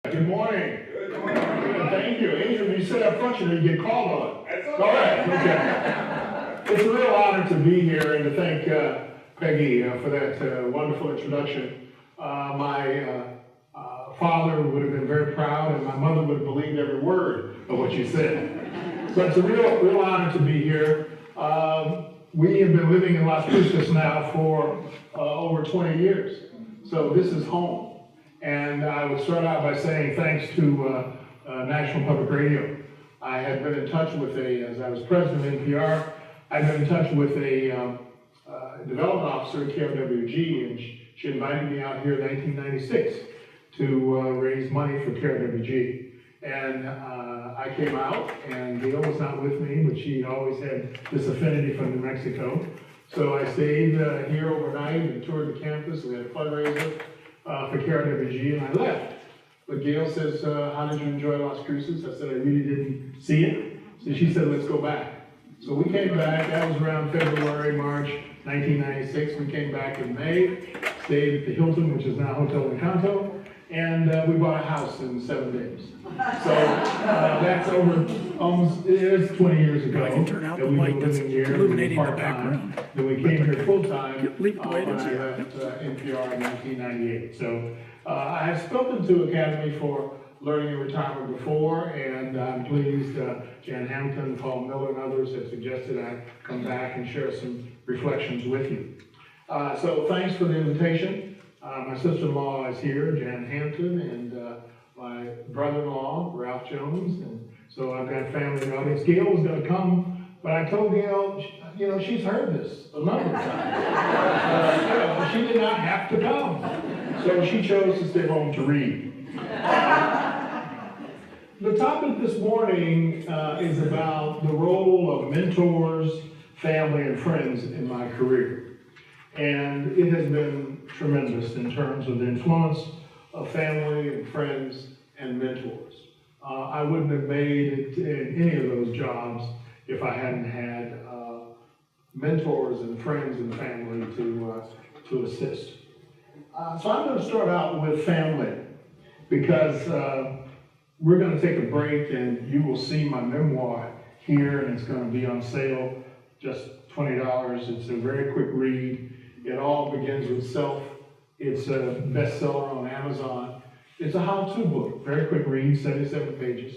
Good morning. Good morning. Thank you. Adrian, you sit up front, you didn't get called on. That's all right. Okay. It's a real honor to be here and to thank Peggy for that wonderful introduction. My father would have been very proud, and my mother would have believed every word of what you said. So it's a real honor to be here. We have been living in Las Cruces now for over 20 years. So this is home. And I would start out by saying thanks to National Public Radio. I had been in touch with as I was president of NPR, I'd been in touch with a development officer at KRWG, and she invited me out here in 1996 to raise money for KRWG. And I came out, and Gail was not with me, but she always had this affinity for New Mexico. So I stayed here overnight and toured the campus. We had a fundraiser for KRWG, and I left. But Gail says, how did you enjoy Las Cruces? I said, I really didn't see it. So she said, let's go back. So we came back. That was around February, March 1996. We came back in May, stayed at the Hilton, which is now Hotel Encanto, and we bought a house in 7 days. So that's over almost, it is 20 years ago. I can turn out the that we've light been that's living here illuminating the part-time. background. Then we came here full-time Leave it the way it when is I here. left NPR in 1998. So I have spoken to Academy for Learning and Retirement before, and I'm pleased Jan Hampton, Paul Miller, and others have suggested I come back and share some reflections with you. So thanks for the invitation. My sister-in-law is here, Jan Hampton, and my brother-in-law, Ralph Jones, and so I've got family in the audience. Gail was going to come, but I told Gail, you know, she's heard this a number of times. She did not have to come, so she chose to stay home to read. The topic this morning is about the role of mentors, family, and friends in my career. And it has been tremendous in terms of the influence of family and friends and mentors. I wouldn't have made it in any of those jobs if I hadn't had mentors and friends and family to assist. So I'm going to start out with family because we're going to take a break, and you will see my memoir here, and it's going to be on sale, just $20. It's a very quick read. It all begins with self. It's a bestseller on Amazon. It's a how-to book, very quick read, 77 pages.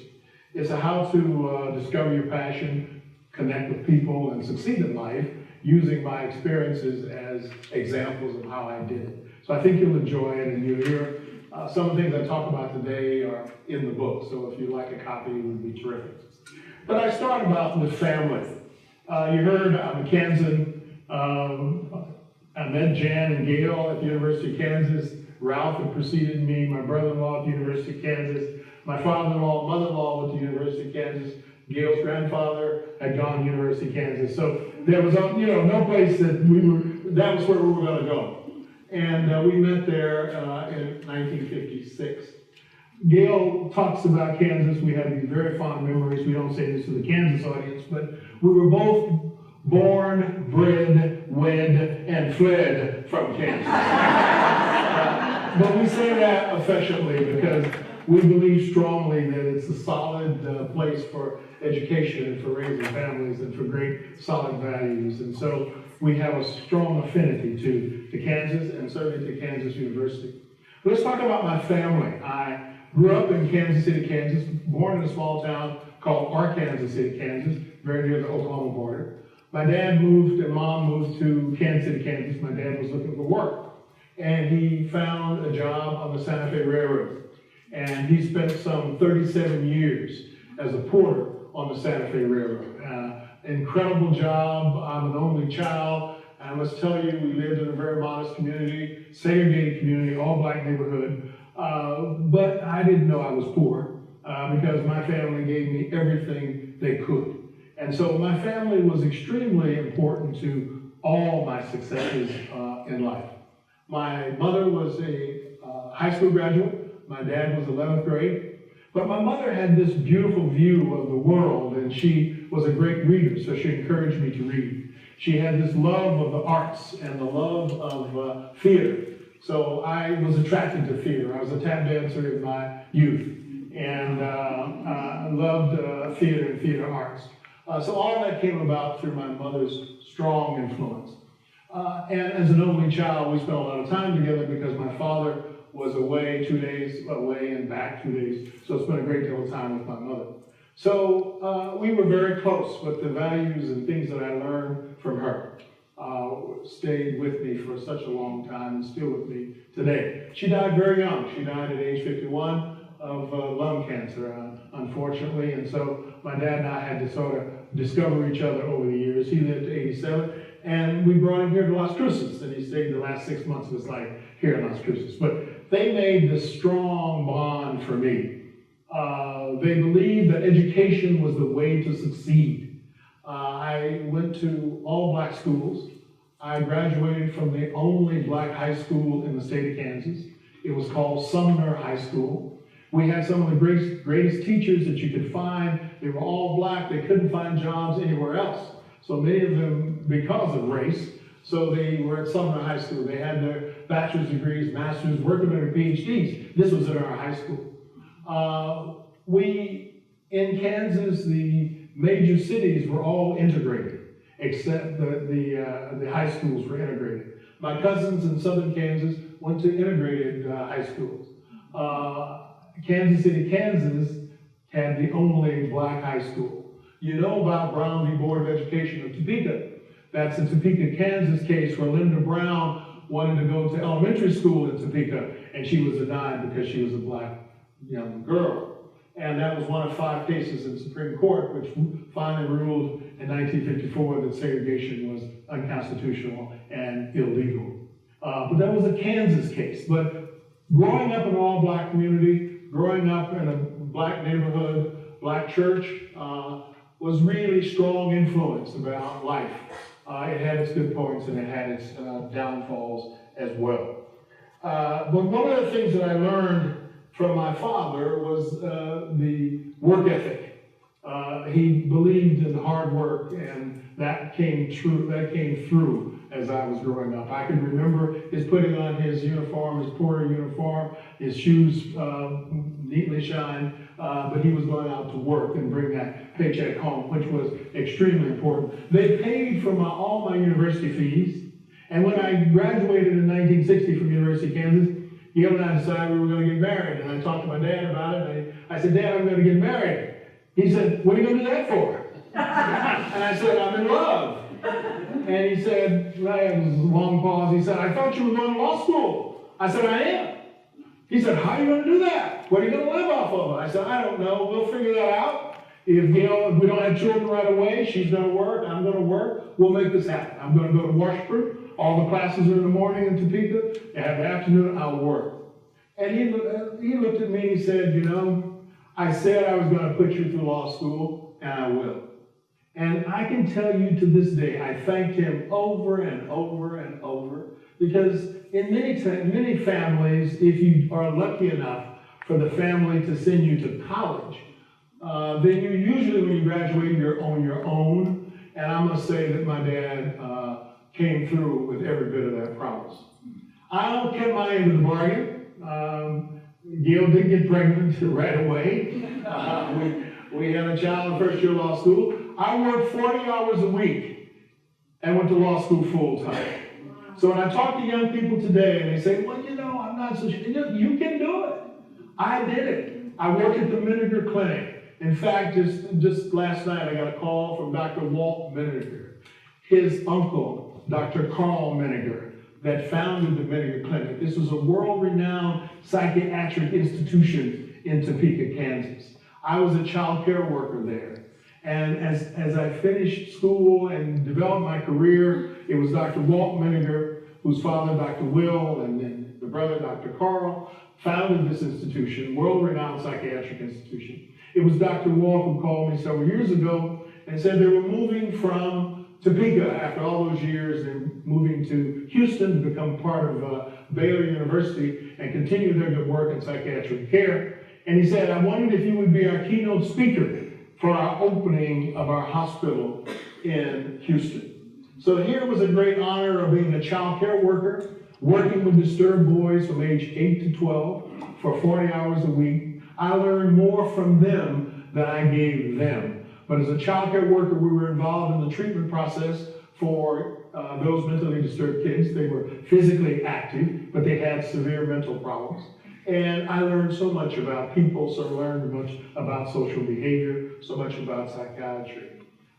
It's a how to discover your passion, connect with people, and succeed in life using my experiences as examples of how I did it. So I think you'll enjoy it, and you'll hear some of the things I talk about today are in the book. So if you'd like a copy, it would be terrific. But I start about with family. You heard I'm a Kansan. I met Jan and Gail at the University of Kansas. Ralph had preceded me, my brother-in-law at the University of Kansas. My father-in-law, mother-in-law at the University of Kansas. Gail's grandfather had gone to the University of Kansas. So there was, no place that that was where we were going to go. And we met there in 1956. Gail talks about Kansas. We have these very fond memories. We don't say this to the Kansas audience, but we were both born, bred, wed, and fled from Kansas. But we say that affectionately because we believe strongly that it's a solid place for education and for raising families and for great solid values. And so we have a strong affinity to Kansas and certainly to Kansas University. Let's talk about my family. I grew up in Kansas City, Kansas, born in a small town called Arkansas City, Kansas, very near the Oklahoma border. My dad and mom moved to Kansas City, Kansas. My dad was looking for work, and he found a job on the Santa Fe Railroad. And he spent some 37 years as a porter on the Santa Fe Railroad. Incredible job. I'm an only child. I must tell you, we lived in a very modest community, segregated community, all black neighborhood. But I didn't know I was poor because my family gave me everything they could. And so my family was extremely important to all my successes in life. My mother was a high school graduate. My dad was 11th grade. But my mother had this beautiful view of the world, and she was a great reader, so she encouraged me to read. She had this love of the arts and the love of theater. So I was attracted to theater. I was a tap dancer in my youth, and I loved theater and theater arts. So all that came about through my mother's strong influence. And as an only child, we spent a lot of time together because my father was away 2 days, away and back 2 days. So I spent a great deal of time with my mother. So we were very close, but the values and things that I learned from her stayed with me for such a long time and still with me today. She died very young. She died at age 51 of lung cancer, unfortunately. And so my dad and I had to sort of discover each other over the years. He lived to 87, and we brought him here to Las Cruces, and he stayed the last 6 months of his life here in Las Cruces. But they made this strong bond for me. They believed that education was the way to succeed. I went to all black schools. I graduated from the only black high school in the state of Kansas. It was called Sumner High School. We had some of the greatest teachers that you could find. They were all black. They couldn't find jobs anywhere else. So many of them, because of race, so they were at Sumner High School. They had their bachelor's degrees, master's, working on their PhDs. This was at our high school. In Kansas, the major cities were all integrated, except the high schools were integrated. My cousins in southern Kansas went to integrated high schools. Kansas City, Kansas had the only black high school. You know about Brown v. Board of Education of Topeka. That's the Topeka, Kansas case where Linda Brown wanted to go to elementary school in Topeka, and she was denied because she was a black young girl. And that was one of 5 cases in the Supreme Court, which finally ruled in 1954 that segregation was unconstitutional and illegal. But that was a Kansas case. But growing up in an all-black community, growing up in a black neighborhood, black church, was really strong influence about life. It had its good points and it had its downfalls as well. But one of the things that I learned from my father was the work ethic. He believed in hard work, and that came through as I was growing up. I can remember his putting on his uniform, his porter uniform, his shoes neatly shined, but he was going out to work and bring that paycheck home, which was extremely important. They paid for all my university fees, and when I graduated in 1960 from University of Kansas, Gail and I decided we were going to get married, and I talked to my dad about it, and I said, Dad, I'm going to get married. He said, what are you going to do that for? And I said, I'm in love. And he said, well, it was a long pause. He said, I thought you were going to law school. I said, I am. He said, how are you going to do that? What are you going to live off of? I said, I don't know. We'll figure that out. If we don't have children right away, she's going to work, I'm going to work, we'll make this happen. I'm going to go to Washburn. All the classes are in the morning in Topeka. And the afternoon, I'll work. And he looked at me and he said, I said I was going to put you through law school, and I will. And I can tell you to this day, I thanked him over and over and over, because in many families, if you are lucky enough for the family to send you to college, then you usually, when you graduate, you're on your own. And I must say that my dad came through with every bit of that promise. I kept my end of the bargain. Gail did get pregnant right away. We had a child in first year of law school. I worked 40 hours a week and went to law school full time. So when I talk to young people today and they say, well, I'm not so sure, you can do it. I did it. I worked at the Menninger Clinic. In fact, just last night I got a call from Dr. Walt Menninger, his uncle, Dr. Carl Menninger, that founded the Menninger Clinic. This was a world-renowned psychiatric institution in Topeka, Kansas. I was a child care worker there. And as I finished school and developed my career, it was Dr. Walt Menninger, whose father, Dr. Will, and then the brother, Dr. Carl, founded this institution, world-renowned psychiatric institution. It was Dr. Walt who called me several years ago and said they were moving from Topeka after all those years and moving to Houston to become part of Baylor University and continue their good work in psychiatric care. And he said, I wondered if you would be our keynote speaker for our opening of our hospital in Houston. So here was a great honor of being a child care worker, working with disturbed boys from age 8 to 12 for 40 hours a week, I learned more from them than I gave them. But as a child care worker, we were involved in the treatment process for those mentally disturbed kids. They were physically active, but they had severe mental problems. And I learned so much about people, so I learned much about social behavior, so much about psychiatry.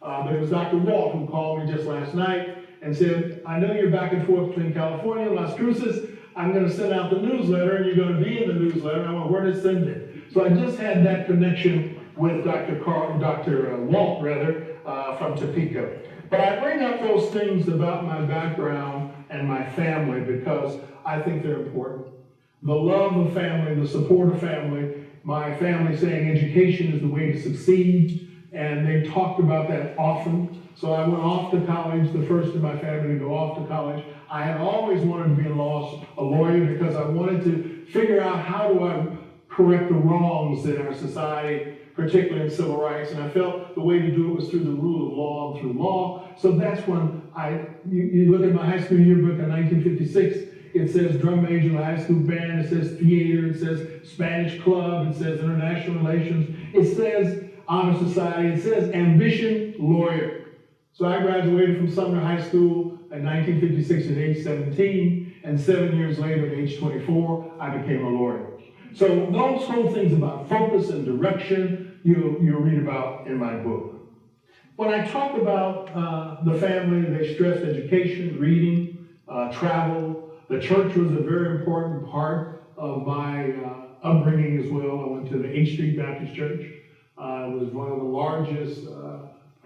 There was Dr. Walt who called me just last night and said, I know you're back and forth between California and Las Cruces. I'm going to send out the newsletter, and you're going to be in the newsletter. And I went, where to send it? So I just had that connection with Dr. Walt, from Topeka. But I bring up those things about my background and my family because I think they're important. The love of family, the support of family, my family saying education is the way to succeed, and they talked about that often. So I went off to college, the first in my family to go off to college. I had always wanted to be a lawyer because I wanted to figure out how do I correct the wrongs in our society, particularly in civil rights, and I felt the way to do it was through the rule of law and through law. So that's when you look at my high school yearbook in 1956, it says drum major in the high school band, it says theater, it says Spanish club, it says international relations, it says honor society, it says ambition lawyer. So I graduated from Sumner High School in 1956 at age 17, and 7 years later at age 24, I became a lawyer. So those whole things about focus and direction, you'll read about in my book. When I talk about the family, they stressed education, reading, travel. The church was a very important part of my upbringing as well. I went to the H Street Baptist Church. It was one of the largest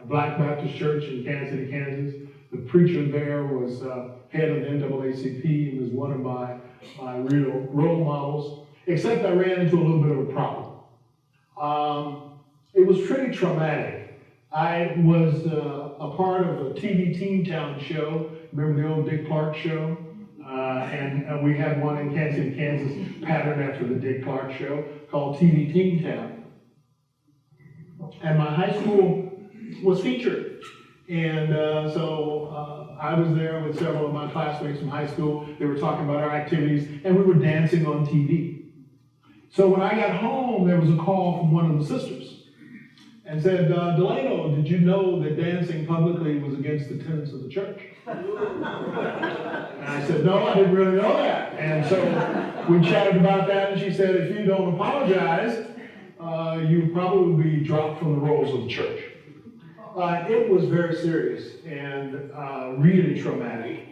Black Baptist church in Kansas City, Kansas. The preacher there was head of the NAACP. He was one of my real role models, except I ran into a little bit of a problem. It was pretty traumatic. I was a part of a TV Teen Town show. Remember the old Dick Clark show? And we had one in Kansas City, Kansas, patterned after the Dick Clark show, called TV Teen Town. And my high school was featured. And so I was there with several of my classmates from high school. They were talking about our activities, and we were dancing on TV. So when I got home, there was a call from one of the sisters and said, Delano, did you know that dancing publicly was against the tenets of the church? And I said, no, I didn't really know that. And so we chatted about that, and she said, if you don't apologize, you probably will be dropped from the rolls of the church. It was very serious and really traumatic.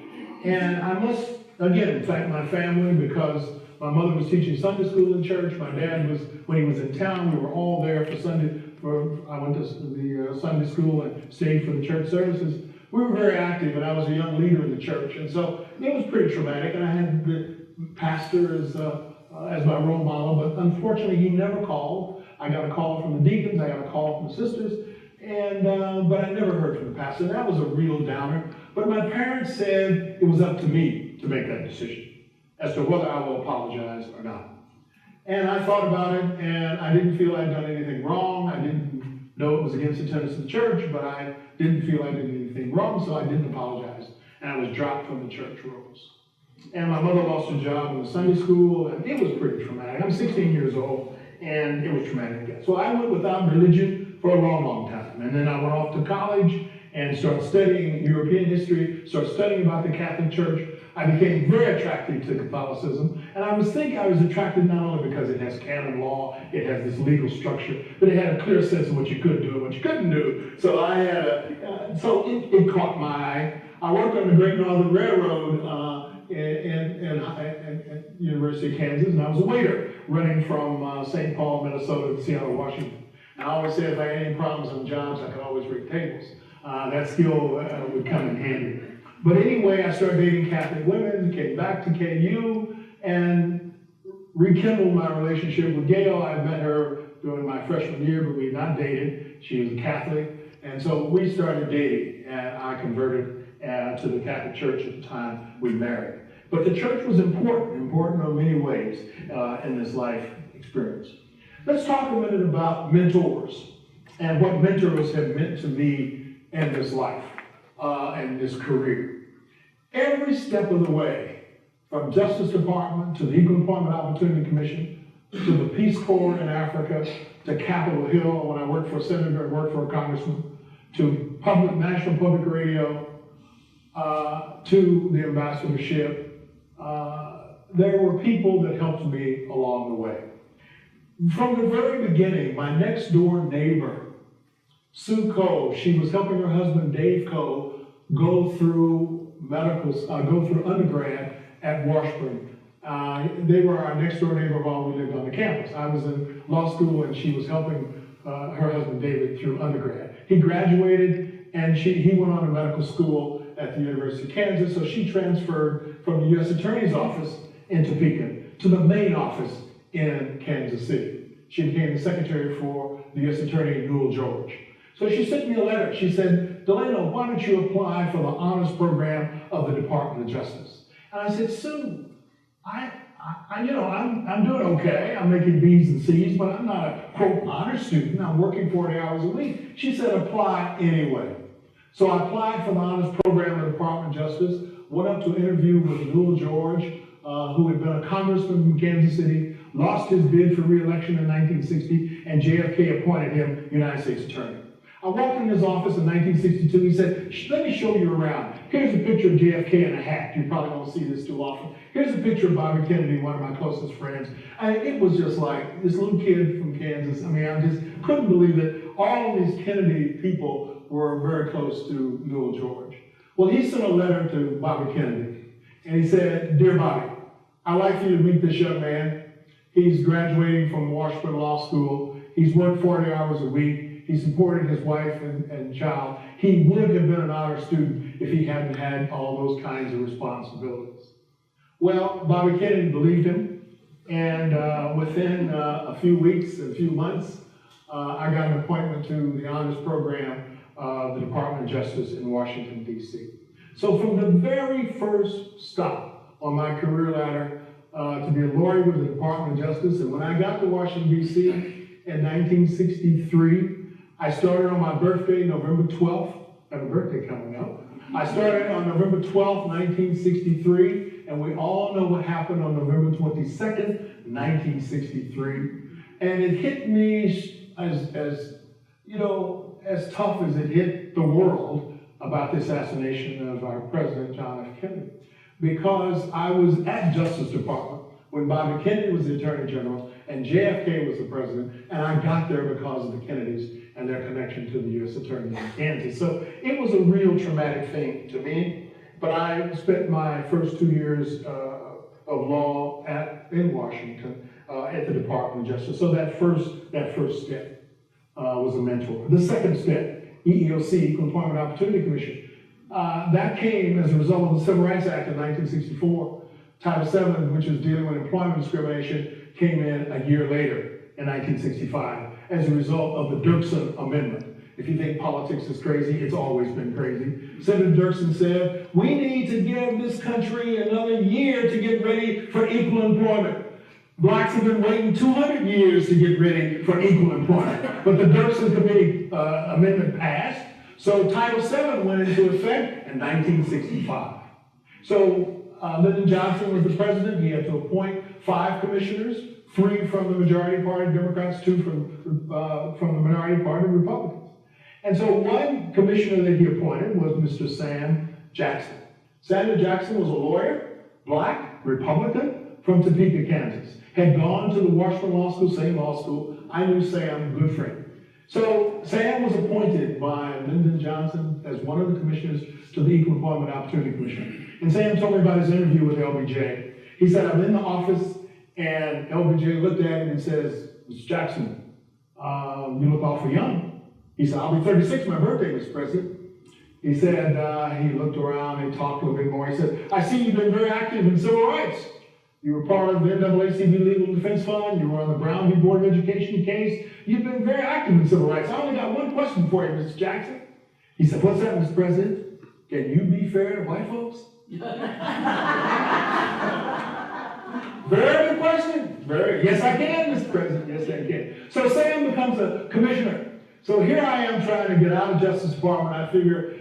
And I must, again, thank my family because my mother was teaching Sunday school in church. My dad was, when he was in town, we were all there for Sunday. I went to the Sunday school and stayed for the church services. We were very active, and I was a young leader in the church. And so it was pretty traumatic, and I had the pastor as my role model, but unfortunately he never called. I got a call from the deacons, I got a call from the sisters, and but I never heard from the pastor. And that was a real downer. But my parents said it was up to me to make that decision as to whether I will apologize or not. And I thought about it, and I didn't feel I'd done anything wrong. I didn't know it was against the tenets of the church, but I didn't feel I did anything wrong, so I didn't apologize. And I was dropped from the church rolls. And my mother lost her job in the Sunday school, and it was pretty traumatic. I'm 16 years old, and it was traumatic. So I went without religion for a long, long time. And then I went off to college and started studying European history, started studying about the Catholic Church. I became very attracted to Catholicism, and I was attracted not only because it has canon law, it has this legal structure, but it had a clear sense of what you could do and what you couldn't do. So I had it caught my eye. I worked on the Great Northern Railroad at University of Kansas, and I was a waiter running from St. Paul, Minnesota to Seattle, Washington. And I always said if I had any problems on jobs, I could always rig tables. That skill would come in handy. But anyway, I started dating Catholic women, came back to KU, and rekindled my relationship with Gail. I met her during my freshman year, but we had not dated. She was a Catholic, and so we started dating, and I converted to the Catholic Church at the time we married. But the church was important in many ways in this life experience. Let's talk a minute about mentors and what mentors have meant to me in this life. And this career. Every step of the way, from Justice Department to the Equal Employment Opportunity Commission, to the Peace Corps in Africa, to Capitol Hill when I worked for a senator and worked for a congressman, to National Public Radio, to the ambassadorship. There were people that helped me along the way. From the very beginning, my next door neighbor, Sue Coe, she was helping her husband, Dave Coe, go through undergrad at Washburn. They were our next door neighbor while we lived on the campus. I was in law school and she was helping her husband, David, through undergrad. He graduated and he went on to medical school at the University of Kansas, so she transferred from the U.S. Attorney's Office in Topeka to the main office in Kansas City. She became the secretary for the U.S. Attorney, Newell George. So she sent me a letter. She said, Delano, why don't you apply for the honors program of the Department of Justice? And I said, Sue, I'm doing okay. I'm making B's and C's, but I'm not a, quote, honor student. I'm working 40 hours a week. She said, apply anyway. So I applied for the honors program of the Department of Justice, went up to interview with Newell George, who had been a congressman from Kansas City, lost his bid for re-election in 1960, and JFK appointed him United States Attorney. I walked in his office in 1962. He said, let me show you around. Here's a picture of JFK in a hat. You probably don't see this too often. Here's a picture of Bobby Kennedy, one of my closest friends. It was just like this little kid from Kansas. I just couldn't believe that all these Kennedy people were very close to Newell George. Well, he sent a letter to Bobby Kennedy, and he said, Dear Bobby, I'd like for you to meet this young man. He's graduating from Washburn Law School. He's worked 40 hours a week. He supported his wife and child. He would have been an honor student if he hadn't had all those kinds of responsibilities. Well, Bobby Kennedy believed him, and within a few weeks, a few months, I got an appointment to the honors program of the Department of Justice in Washington, D.C. So from the very first stop on my career ladder to be a lawyer with the Department of Justice, and when I got to Washington, D.C. in 1963, I started on my birthday, November 12th. I have a birthday coming up. I started on November 12th, 1963, and we all know what happened on November 22nd, 1963. And it hit me as tough as it hit the world about the assassination of our President John F. Kennedy. Because I was at Justice Department when Bobby Kennedy was the Attorney General and JFK was the President, and I got there because of the Kennedys and their connection to the U.S. Attorney in Kansas. So it was a real traumatic thing to me, but I spent my first 2 years of law in Washington at the Department of Justice. So that first step was a mentor. The second step, EEOC, Equal Employment Opportunity Commission, that came as a result of the Civil Rights Act of 1964. Title VII, which is dealing with employment discrimination, came in a year later in 1965 as a result of the Dirksen Amendment. If you think politics is crazy, it's always been crazy. Senator Dirksen said, we need to give this country another year to get ready for equal employment. Blacks have been waiting 200 years to get ready for equal employment. But the Dirksen Committee amendment passed, so Title VII went into effect in 1965. So Lyndon Johnson was the president. He had to appoint 5 commissioners, 3 from the majority party Democrats, 2 from the minority party Republicans. And so one commissioner that he appointed was Mr. Sam Jackson. Samuel Jackson was a lawyer, black, Republican, from Topeka, Kansas. Had gone to the Washburn Law School, same law school. I knew Sam, good friend. So Sam was appointed by Lyndon Johnson as one of the commissioners to the Equal Employment Opportunity Commission. And Sam told me about his interview with LBJ. He said, I'm in the office, and LBJ looked at him and says, Mr. Jackson, you look awful young. He said, I'll be 36, my birthday, Mr. President. He said, he looked around and talked a little bit more. He said, I see you've been very active in civil rights. You were part of the NAACP Legal Defense Fund. You were on the Brown v. Board of Education case. You've been very active in civil rights. I only got one question for you, Mr. Jackson. He said, what's that, Mr. President? Can you be fair to white folks? Very good question. Yes, I can, Mr. President. Yes, I can. So Sam becomes a commissioner. So here I am trying to get out of Justice Department. I figure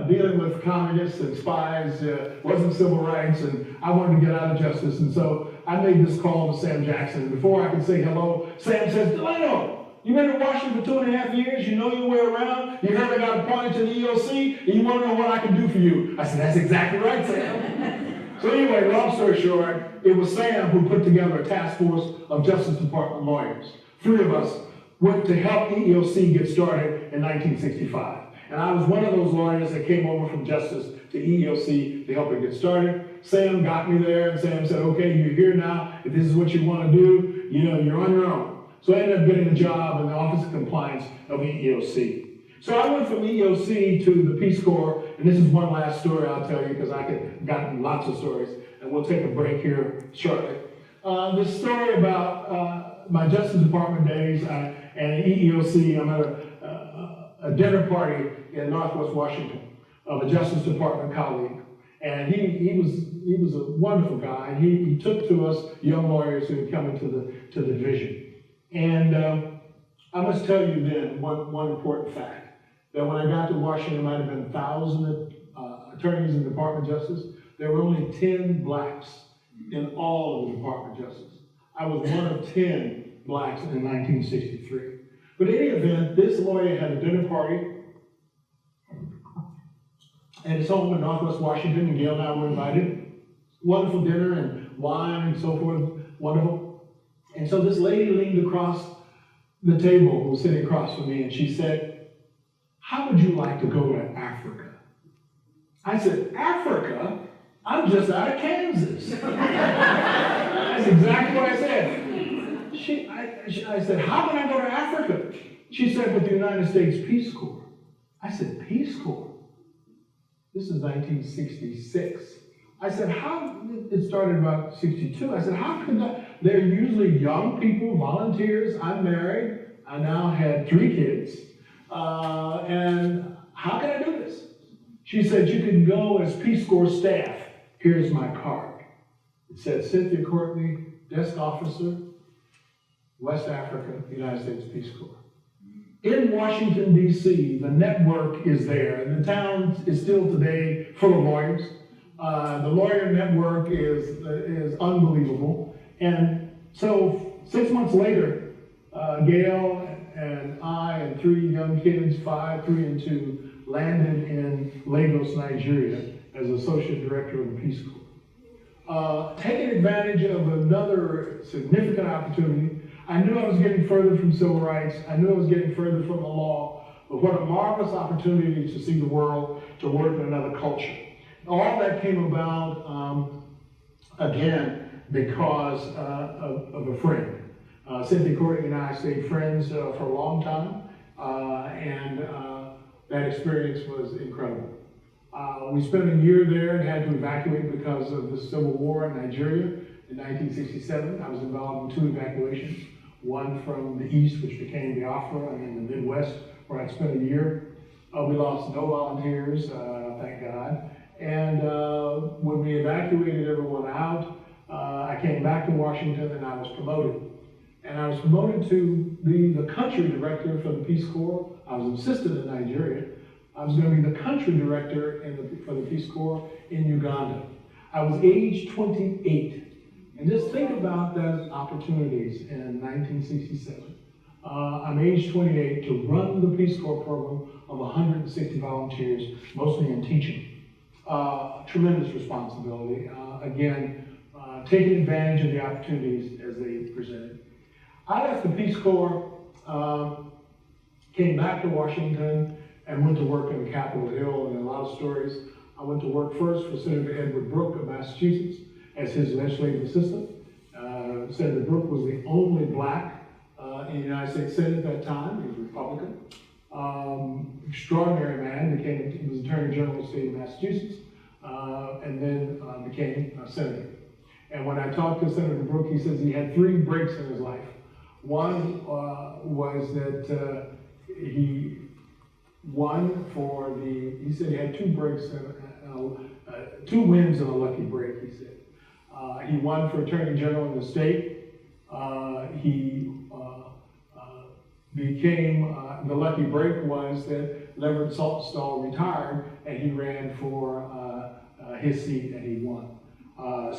dealing with communists and spies wasn't civil rights, and I wanted to get out of justice. And so I made this call to Sam Jackson. Before I could say hello, Sam says, Delano, you been in Washington for 2.5 years, you know your way around, you heard I got appointed to the EOC, and you want to know what I can do for you. I said, that's exactly right, Sam. So anyway, long story short, it was Sam who put together a task force of Justice Department lawyers. 3 of us went to help EEOC get started in 1965. And I was one of those lawyers that came over from Justice to EEOC to help it get started. Sam got me there, and Sam said, okay, you're here now. If this is what you want to do, you're on your own. So I ended up getting a job in the Office of Compliance of EEOC. So I went from EEOC to the Peace Corps, and this is one last story I'll tell you, because I've gotten lots of stories, and we'll take a break here shortly. This story about my Justice Department days and EEOC. I'm at a dinner party in Northwest Washington of a Justice Department colleague. And he was a wonderful guy. He took to us young lawyers who had come into the division. And I must tell you then one important fact, that when I got to Washington, there might have been 1,000 attorneys in the Department of Justice. There were only 10 blacks in all of the Department of Justice. I was one of 10 blacks in 1963. But in any event, this lawyer had a dinner party at his home in Northwest Washington, and Gail and I were invited. Wonderful dinner and wine and so forth, wonderful. And so this lady leaned across the table, who was sitting across from me, and she said, how would you like to go to Africa? I said, Africa? I'm just out of Kansas. That's exactly what I said. I said, how can I go to Africa? She said, with the United States Peace Corps. I said, Peace Corps? This is 1966. I said, it started about 62. I said, how could that? They're usually young people, volunteers. I'm married. I now had 3 kids. And how can I do this? She said, you can go as Peace Corps staff. Here's my card. It said, Cynthia Courtney, desk officer, West Africa, United States Peace Corps. In Washington, D.C., the network is there, and the town is still today full of lawyers. The lawyer network is unbelievable. And so 6 months later, Gail and I and 3 young kids, 5, 3, and 2, landed in Lagos, Nigeria, as Associate Director of the Peace Corps. Taking advantage of another significant opportunity, I knew I was getting further from civil rights. I knew I was getting further from the law. But what a marvelous opportunity to see the world, to work in another culture. All that came about, again, because of a friend. Cynthia Courtney and I stayed friends for a long time, and that experience was incredible. We spent a year there and had to evacuate because of the civil war in Nigeria in 1967. I was involved in 2 evacuations, one from the east, which became Biafra, and then the Midwest, where I spent a year. We lost no volunteers, thank God. And when we evacuated everyone out, I came back to Washington and I was promoted. And I was promoted to be the country director for the Peace Corps. I was enlisted in Nigeria. I was going to be the country director for the Peace Corps in Uganda. I was age 28. And just think about those opportunities in 1967. I'm age 28 to run the Peace Corps program of 160 volunteers, mostly in teaching. Tremendous responsibility. Taking advantage of the opportunities as they presented. I left the Peace Corps, came back to Washington, and went to work in Capitol Hill, and a lot of stories. I went to work first for Senator Edward Brooke of Massachusetts as his legislative assistant. Senator Brooke was the only black in the United States Senate at that time. He was a Republican. Extraordinary man. He was Attorney General of the state of Massachusetts, and then became a senator. And when I talked to Senator Brooke, he says he had 3 breaks in his life. One was that he won he said he had 2 breaks, 2 wins and a lucky break, he said. He won for Attorney General in the state. He became, the lucky break was that Leverett Saltonstall retired and he ran for his seat and he won.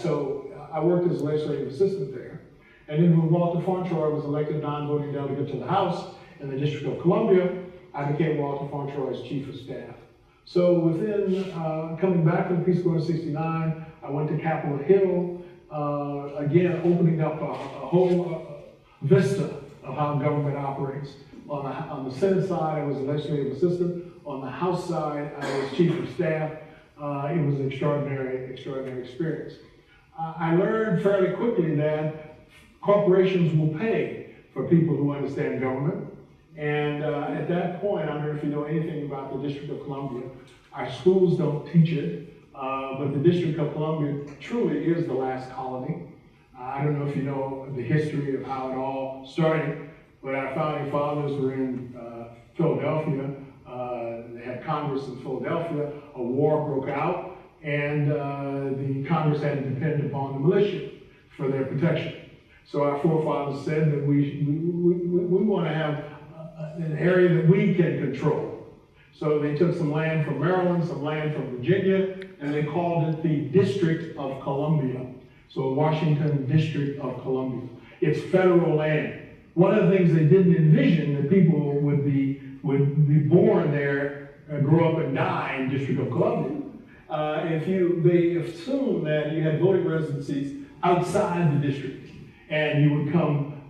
So I worked as a legislative assistant there. And then when Walter Fauntroy was elected non-voting delegate to the House in the District of Columbia, I became Walter Fauntroy's chief of staff. So within coming back from the Peace Corps in '69, I went to Capitol Hill, again opening up a whole vista of how government operates. On the Senate side, I was a legislative assistant. On the House side, I was chief of staff. It was an extraordinary experience. I learned fairly quickly that corporations will pay for people who understand government. And at that point, I don't know if you know anything about the District of Columbia. Our schools don't teach it, but the District of Columbia truly is the last colony. I don't know if you know the history of how it all started, but our founding fathers were in Philadelphia. They had Congress in Philadelphia. A war broke out, and the Congress had to depend upon the militia for their protection. So our forefathers said that we want to have an area that we can control. So they took some land from Maryland, some land from Virginia, and they called it the District of Columbia. So Washington District of Columbia. It's federal land. One of the things they didn't envision that people would be born there, grow up and die in District of Columbia. They assumed that you had voting residencies outside the district, and you would come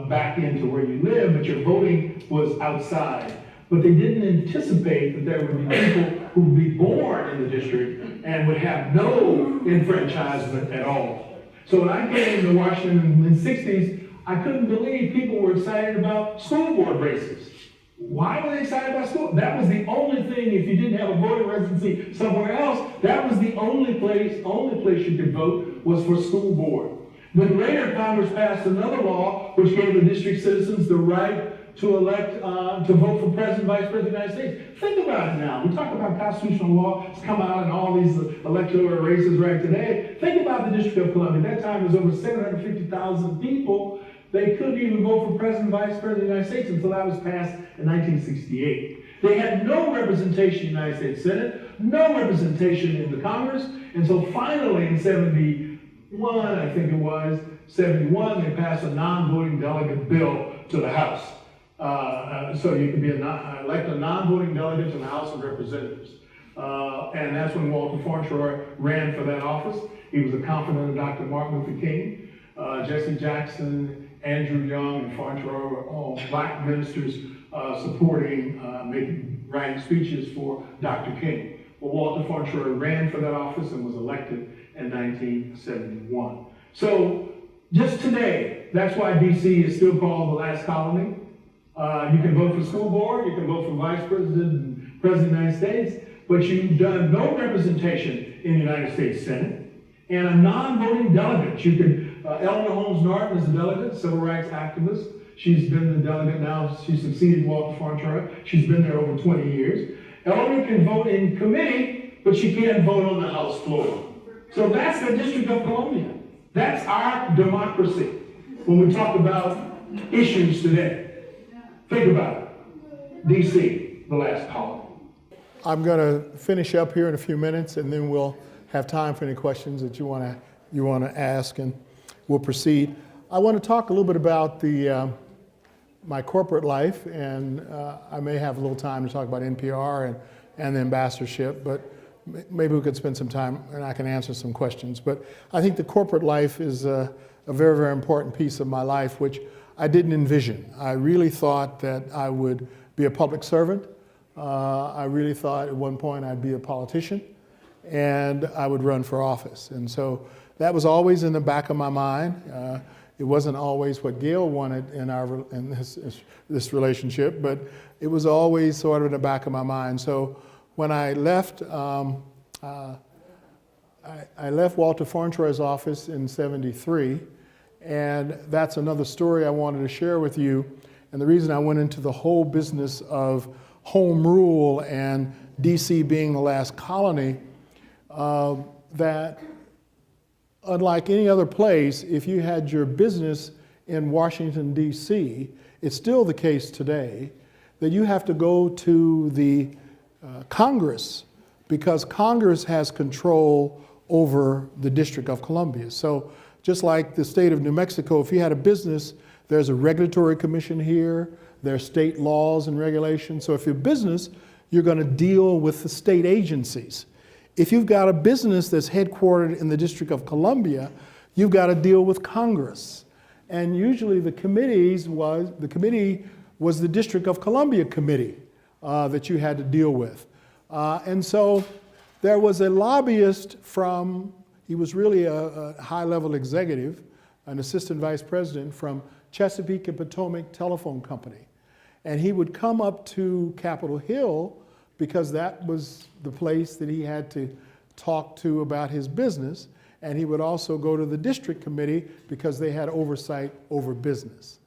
back into where you live, but your voting was outside. But they didn't anticipate that there would be people who would be born in the district and would have no enfranchisement at all. So when I came to Washington in the 60s, I couldn't believe people were excited about school board races. Why were they excited about school? That was the only thing, if you didn't have a voting residency somewhere else, that was the only place you could vote was for school board. But later, Congress passed another law which gave the district citizens the right to elect, to vote for president, vice president of the United States. Think about it now. We talk about constitutional law. It's come out in all these electoral races right today. Think about the District of Columbia. At that time, there was over 750,000 people. They couldn't even vote for president, vice president of the United States until that was passed in 1968. They had no representation in the United States Senate, no representation in the Congress, and so finally in 71, I think it was, 71, they passed a non-voting delegate bill to the House. So you could be elect a non-voting delegate to the House of Representatives. And that's when Walter Fauntroy ran for that office. He was a confidant of Dr. Martin Luther King. Jesse Jackson, Andrew Young, and Fauntroy were all black ministers supporting, writing speeches for Dr. King. Well, Walter Fauntroy ran for that office and was elected in 1971. So just today, that's why DC is still called the last colony. You can vote for school board, you can vote for vice president and president of the United States, but you've done no representation in the United States Senate. And a non-voting delegate, you could, Eleanor Holmes Norton is a delegate, civil rights activist. She's been the delegate now, she succeeded Walter Fauntroy. She's been there over 20 years. Eleanor can vote in committee, but she can't vote on the House floor. So that's the District of Columbia. That's our democracy when we talk about issues today. Think about it. DC, the last colony. I'm going to finish up here in a few minutes, and then we'll have time for any questions that you want to ask, and we'll proceed. I want to talk a little bit about my corporate life, and I may have a little time to talk about NPR and the ambassadorship, but maybe we could spend some time and I can answer some questions. But I think the corporate life is a very, very important piece of my life, which I didn't envision. I really thought that I would be a public servant. I really thought at one point I'd be a politician and I would run for office. And so that was always in the back of my mind. It wasn't always what Gail wanted in this relationship, but it was always sort of in the back of my mind. So when I left, I left Walter Fauntroy's office in '73, and that's another story I wanted to share with you. And the reason I went into the whole business of home rule and DC being the last colony, that unlike any other place, if you had your business in Washington, D.C., it's still the case today that you have to go to the Congress, because Congress has control over the District of Columbia. So just like the state of New Mexico, if you had a business, there's a regulatory commission here, there are state laws and regulations. So if you're a business, you're going to deal with the state agencies. If you've got a business that's headquartered in the District of Columbia, you've got to deal with Congress. And usually the committee was the District of Columbia committee that you had to deal with. And so there was a lobbyist he was really a high-level executive, an assistant vice president from Chesapeake and Potomac Telephone Company. And he would come up to Capitol Hill because that was the place that he had to talk to about his business. And he would also go to the district committee because they had oversight over business.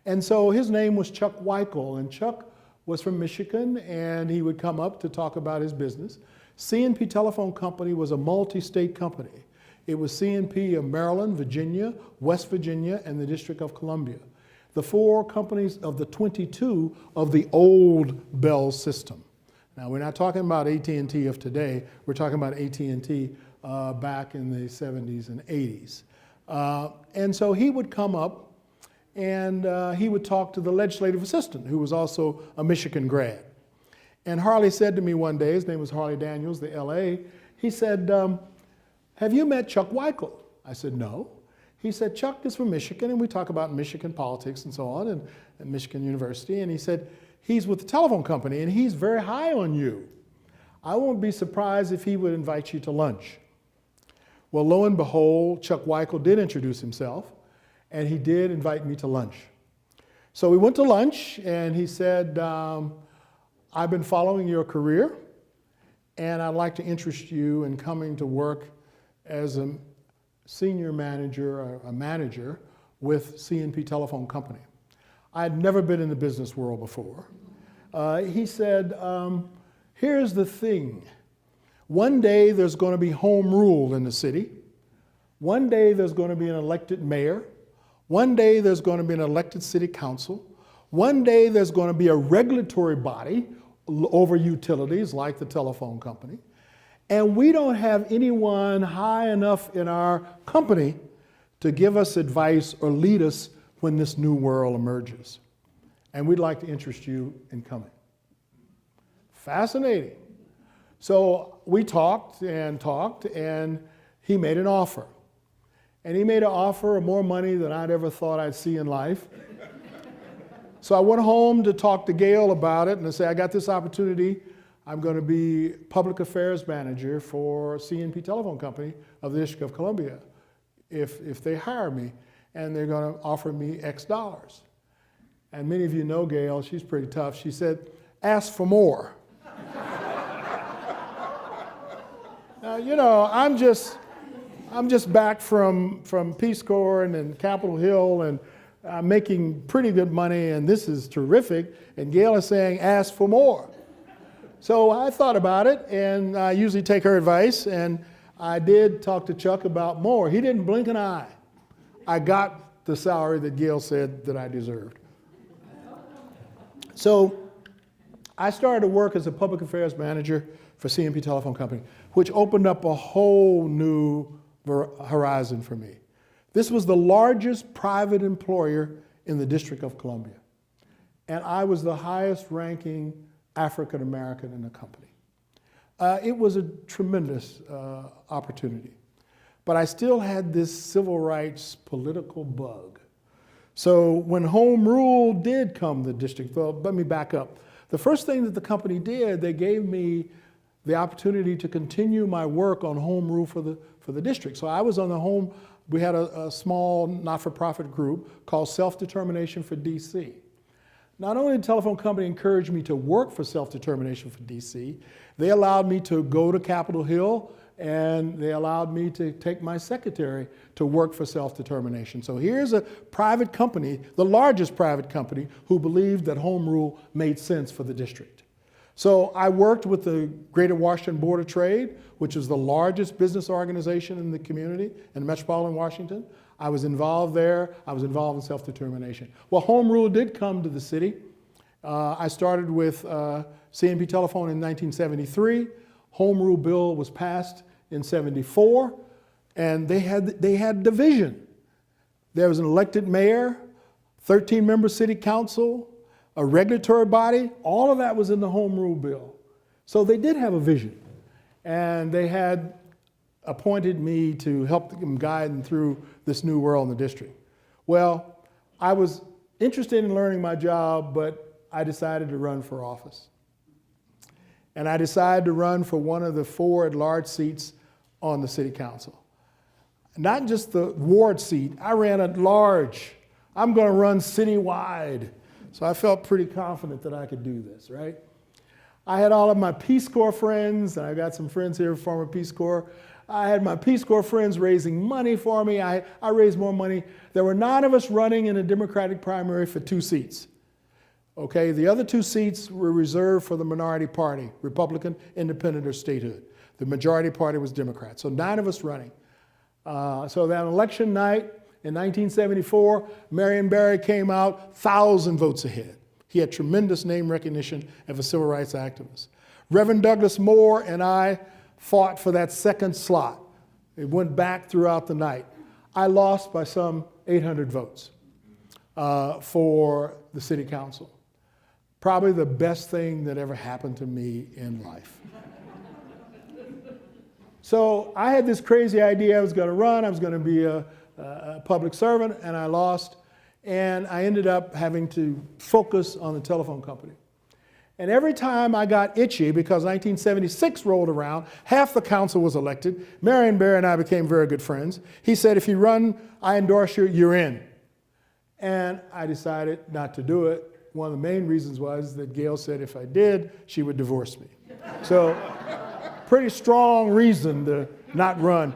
And so his name was Chuck Weichel, and Chuck was from Michigan, and he would come up to talk about his business. C&P Telephone Company was a multi-state company. It was C&P of Maryland, Virginia, West Virginia, and the District of Columbia. The 4 companies of the 22 of the old Bell system. Now, we're not talking about AT&T of today. We're talking about AT&T back in the 70s and 80s. And so he would come up and he would talk to the legislative assistant, who was also a Michigan grad. And Harley said to me one day, his name was Harley Daniels, the LA, he said, have you met Chuck Weichel? I said, no. He said, Chuck is from Michigan, and we talk about Michigan politics and so on, and Michigan University, and he said, he's with the telephone company, and he's very high on you. I won't be surprised if he would invite you to lunch. Well, lo and behold, Chuck Weichel did introduce himself, and he did invite me to lunch. So we went to lunch, and he said, I've been following your career, and I'd like to interest you in coming to work as a senior manager, or a manager with C&P Telephone Company. I had never been in the business world before. He said, here's the thing. One day there's going to be home rule in the city. One day there's going to be an elected mayor. One day there's going to be an elected city council. One day there's going to be a regulatory body over utilities like the telephone company. And we don't have anyone high enough in our company to give us advice or lead us when this new world emerges. And we'd like to interest you in coming. Fascinating. So we talked, and he made an offer. And he made an offer of more money than I'd ever thought I'd see in life. So I went home to talk to Gail about it, and I said, I got this opportunity. I'm going to be public affairs manager for C&P Telephone Company of the District of Columbia if they hire me, and they're going to offer me X dollars. And many of you know Gail, she's pretty tough. She said, ask for more. Now, you know, I'm just back from Peace Corps and then Capitol Hill, and I'm making pretty good money, and this is terrific. And Gail is saying, ask for more. So I thought about it, and I usually take her advice, and I did talk to Chuck about more. He didn't blink an eye. I got the salary that Gail said that I deserved. So I started to work as a public affairs manager for C&P Telephone Company, which opened up a whole new horizon for me. This was the largest private employer in the District of Columbia, and I was the highest ranking African American in the company. It was a tremendous opportunity, but I still had this civil rights political bug. So when home rule did come to the district, well, let me back up. The first thing that the company did, they gave me the opportunity to continue my work on home rule for the district. So I was on the home, we had a small not-for-profit group called Self-Determination for DC. Not only did the telephone company encourage me to work for Self-Determination for DC, they allowed me to go to Capitol Hill, and they allowed me to take my secretary to work for Self-Determination. So here's a private company, the largest private company, who believed that home rule made sense for the district. So I worked with the Greater Washington Board of Trade, which is the largest business organization in the community in metropolitan Washington. I was involved there. I was involved in self-determination. Well, home rule did come to the city. I started with C&P Telephone in 1973. Home rule bill was passed in 74. And they had division. There was an elected mayor, 13-member city council, a regulatory body. All of that was in the home rule bill. So they did have a vision. And they had appointed me to help them guide them through this new world in the district. Well, I was interested in learning my job, but I decided to run for office. And I decided to run for one of the 4 at-large seats on the city council. Not just the ward seat, I ran at large. I'm going to run citywide. So I felt pretty confident that I could do this, right? I had all of my Peace Corps friends, and I got some friends here, former Peace Corps. I had my Peace Corps friends raising money for me. I raised more money. There were 9 of us running in a Democratic primary for 2 seats. Okay, the other 2 seats were reserved for the minority party, Republican, Independent, or statehood. The majority party was Democrat. So 9 of us running. So that election night in 1974, Marion Barry came out 1,000 votes ahead. He had tremendous name recognition as a civil rights activist. Reverend Douglas Moore and I fought for that second slot. It went back throughout the night. I lost by some 800 votes for the city council. Probably the best thing that ever happened to me in life. So I had this crazy idea I was going to run, I was going to be a public servant, and I lost. And I ended up having to focus on the telephone company. And every time I got itchy, because 1976 rolled around, half the council was elected. Marion Barry and I became very good friends. He said, if you run, I endorse you, you're in. And I decided not to do it. One of the main reasons was that Gail said if I did, she would divorce me. So, pretty strong reason to not run.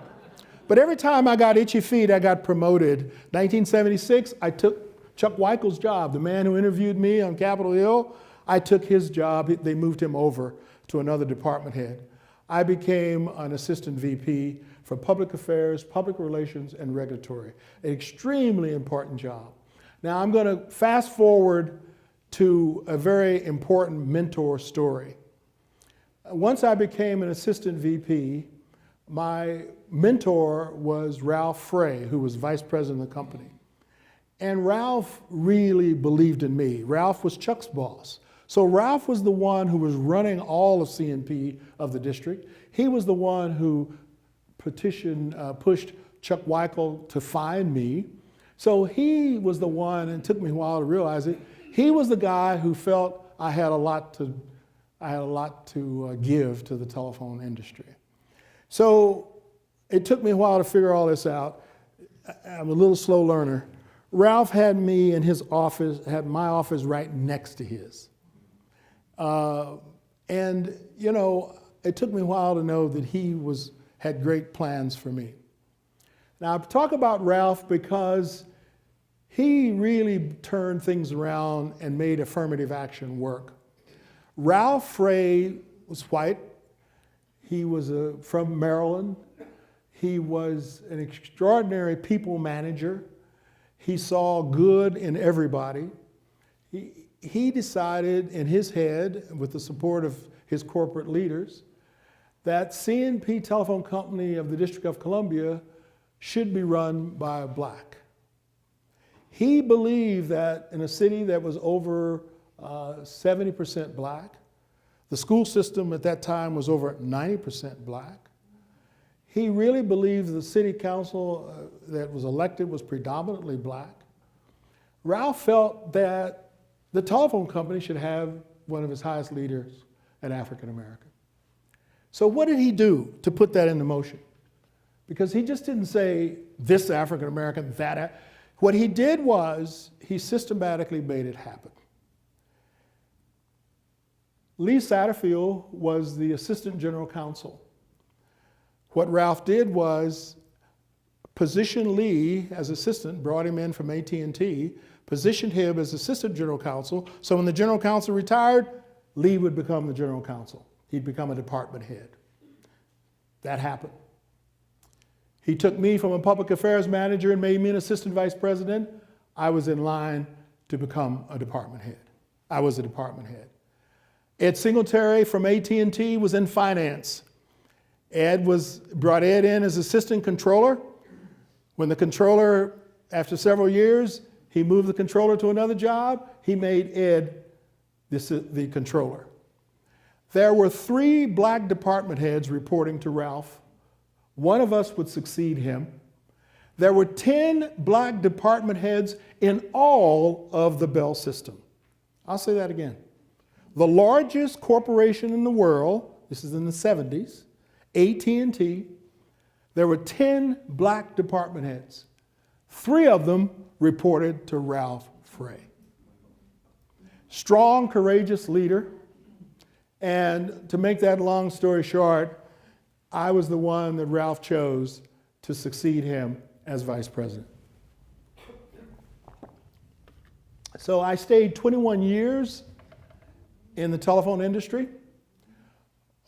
But every time I got itchy feet, I got promoted. 1976, I took Chuck Weichel's job, the man who interviewed me on Capitol Hill. I took his job. They moved him over to another department head. I became an assistant VP for public affairs, public relations, and regulatory. An extremely important job. Now I'm going to fast forward to a very important mentor story. Once I became an assistant VP, my mentor was Ralph Frey, who was vice president of the company. And Ralph really believed in me. Ralph was Chuck's boss. So Ralph was the one who was running all of CNP of the district. He was the one who pushed Chuck Weichel to find me. So he was the one, and it took me a while to realize it, he was the guy who felt I had a lot to give to the telephone industry. So it took me a while to figure all this out. I'm a little slow learner. Ralph had me in his office, had my office right next to his. And you know, it took me a while to know that he had great plans for me. Now I talk about Ralph because he really turned things around and made affirmative action work. Ralph Frey was white. He was from Maryland. He was an extraordinary people manager. He saw good in everybody. He decided in his head, with the support of his corporate leaders, that CNP Telephone Company of the District of Columbia should be run by a black. He believed that in a city that was over 70% black, the school system at that time was over 90% black, he really believed the city council that was elected was predominantly black. Ralph felt that the telephone company should have one of its highest leaders an African American. So what did he do to put that into motion? Because he just didn't say this African American, that. What he did was he systematically made it happen. Lee Satterfield was the assistant general counsel. What Ralph did was position Lee as assistant, brought him in from AT&T, positioned him as assistant general counsel, so when the general counsel retired, Lee would become the general counsel. He'd become a department head. That happened. He took me from a public affairs manager and made me an assistant vice president. I was in line to become a department head. I was a department head. Ed Singletary from AT&T was in finance. Brought Ed in as assistant controller. When the controller, after several years, he moved the controller to another job, he made Ed the controller. There were 3 black department heads reporting to Ralph. One of us would succeed him. There were 10 black department heads in all of the Bell system. I'll say that again. The largest corporation in the world, this is in the 70s, AT&T, there were 10 black department heads. 3 of them reported to Ralph Frey. Strong, courageous leader. And to make that long story short, I was the one that Ralph chose to succeed him as vice president. So I stayed 21 years in the telephone industry,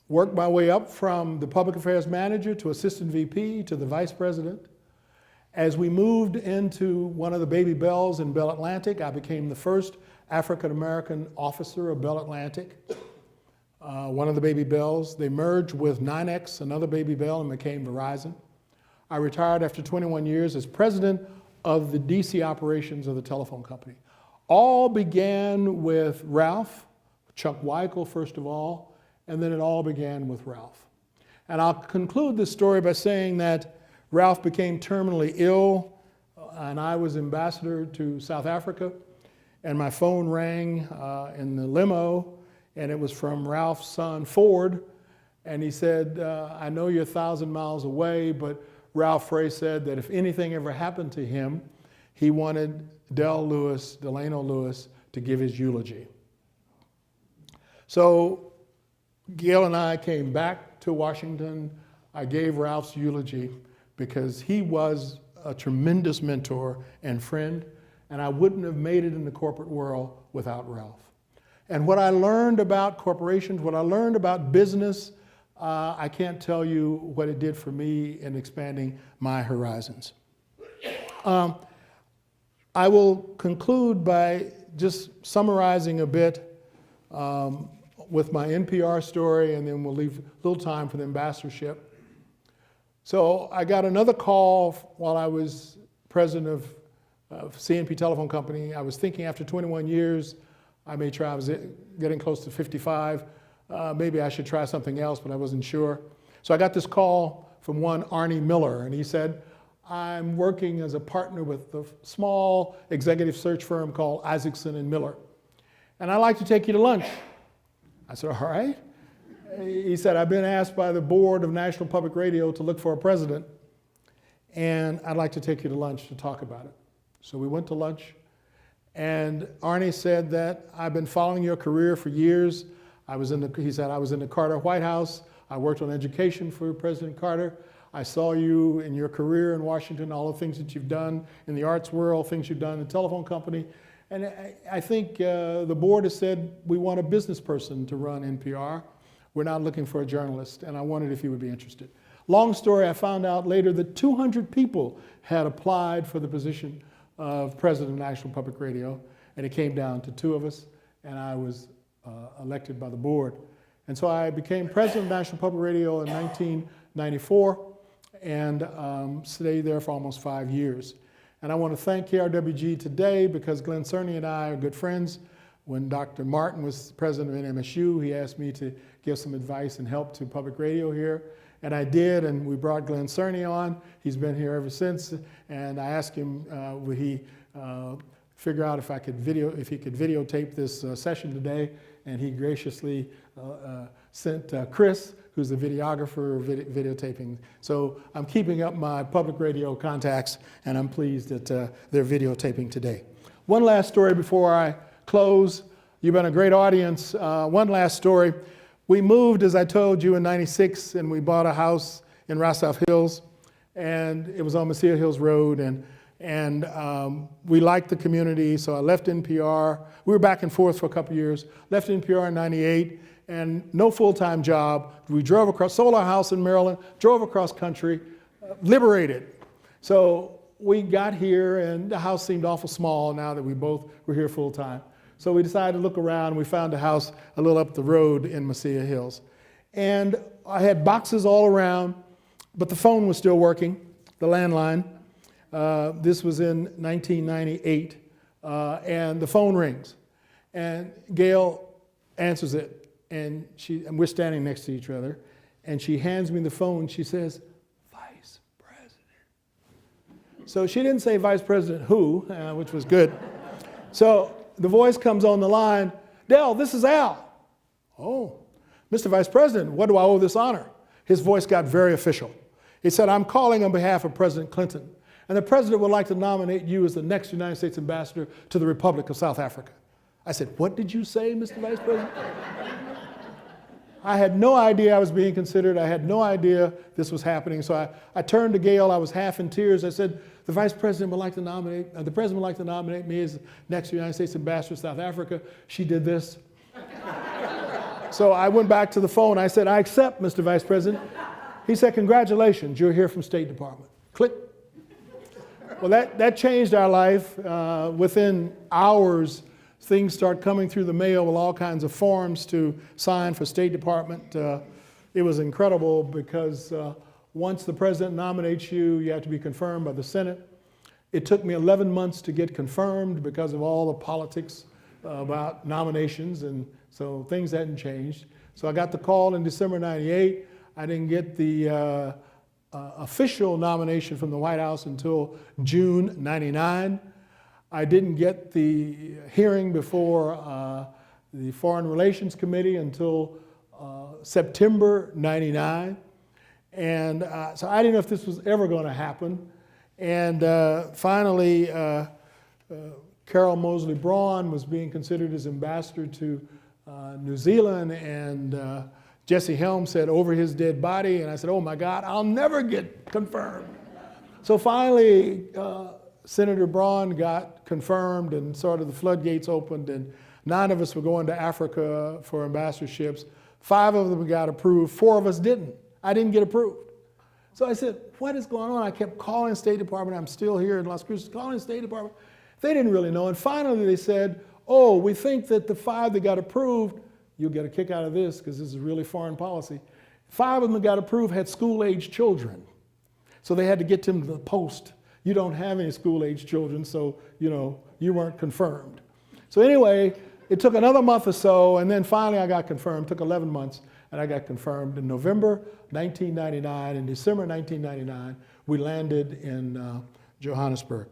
worked my way up from the public affairs manager to assistant VP to the vice president. As we moved into one of the baby Bells in Bell Atlantic, I became the first African American officer of Bell Atlantic. One of the baby Bells. They merged with NYNEX, another baby Bell, and became Verizon. I retired after 21 years as president of the DC operations of the telephone company. All began with Ralph, Chuck Weichel first of all, and then it all began with Ralph. And I'll conclude this story by saying that Ralph became terminally ill, and I was ambassador to South Africa, and my phone rang in the limo, and it was from Ralph's son, Ford, and he said, I know you're 1,000 miles away, but Ralph Frey said that if anything ever happened to him, he wanted Delano Lewis, to give his eulogy. So Gail and I came back to Washington. I gave Ralph's eulogy because he was a tremendous mentor and friend, and I wouldn't have made it in the corporate world without Ralph. And what I learned about corporations, what I learned about business, I can't tell you what it did for me in expanding my horizons. I will conclude by just summarizing a bit with my NPR story, and then we'll leave a little time for the ambassadorship. So I got another call while I was president of CNP Telephone Company. I was thinking after 21 years, I was getting close to 55, maybe I should try something else, but I wasn't sure. So I got this call from one Arnie Miller, and he said, I'm working as a partner with a small executive search firm called Isaacson and Miller, and I'd like to take you to lunch. I said, all right. He said, I've been asked by the board of National Public Radio to look for a president, and I'd like to take you to lunch to talk about it. So we went to lunch, and Arnie said that I've been following your career for years. He said, I was in the Carter White House. I worked on education for President Carter. I saw you in your career in Washington, all the things that you've done in the arts world, things you've done in the telephone company. And I think the board has said, we want a business person to run NPR. We're not looking for a journalist, and I wondered if you would be interested. Long story, I found out later that 200 people had applied for the position of president of National Public Radio, and it came down to 2 of us, and I was elected by the board. And so I became president of National Public Radio in 1994, and stayed there for almost 5 years. And I want to thank KRWG today because Glenn Cerny and I are good friends. When Dr. Martin was president of NMSU, he asked me to give some advice and help to public radio here. And I did, and we brought Glenn Cerny on. He's been here ever since. And I asked him, would he figure out if he could videotape this session today. And he graciously sent Chris, who's the videographer, videotaping. So I'm keeping up my public radio contacts, and I'm pleased that they're videotaping today. One last story before I close. You've been a great audience. One last story. We moved, as I told you, in '96, and we bought a house in Ross South Hills, and it was on Messiah Hills Road, and we liked the community, so I left NPR. We were back and forth for a couple years. Left NPR in '98, and no full-time job. We drove across, sold our house in Maryland, drove across country, liberated. So we got here, and the house seemed awful small now that we both were here full-time. So we decided to look around, and we found a house a little up the road in Messiah Hills. And I had boxes all around, but the phone was still working, the landline. This was in 1998, and the phone rings. And Gail answers it, and we're standing next to each other, and she hands me the phone. She says, "Vice President." So she didn't say Vice President who, which was good. So the voice comes on the line, "Dell, this is Al." "Oh, Mr. Vice President, what do I owe this honor?" His voice got very official. He said, "I'm calling on behalf of President Clinton, and the President would like to nominate you as the next United States Ambassador to the Republic of South Africa." I said, "What did you say, Mr. Vice President?" I had no idea I was being considered. I had no idea this was happening. So I turned to Gail. I was half in tears. I said, the President would like to nominate me as the next United States Ambassador to South Africa. She did this. So I went back to the phone. I said, "I accept, Mr. Vice President." He said, "Congratulations, you're here from State Department." Click. Well, that changed our life. Within hours, things start coming through the mail with all kinds of forms to sign for State Department. It was incredible because once the president nominates you, you have to be confirmed by the Senate. It took me 11 months to get confirmed because of all the politics about nominations, and so things hadn't changed. So I got the call in December '98. I didn't get the official nomination from the White House until June '99. I didn't get the hearing before the Foreign Relations Committee until September '99. And so I didn't know if this was ever going to happen. And finally, Carol Moseley Braun was being considered as ambassador to New Zealand, and Jesse Helms said, "Over his dead body." And I said, "Oh my God, I'll never get confirmed." So finally, Senator Braun got confirmed, and sort of the floodgates opened, and 9 of us were going to Africa for ambassadorships. 5 of them got approved, 4 of us didn't. I didn't get approved. So I said, what is going on? I kept calling State Department. I'm still here in Las Cruces, calling the State Department. They didn't really know. And finally they said, "Oh, we think that the 5 that got approved," you'll get a kick out of this because this is really foreign policy, 5 of them that got approved had school-age children. So they had to get them to the post. You don't have any school-age children, so you weren't confirmed. So anyway, it took another month or so, and then finally I got confirmed. It took 11 months, and I got confirmed in November 1999. In December 1999, we landed in Johannesburg.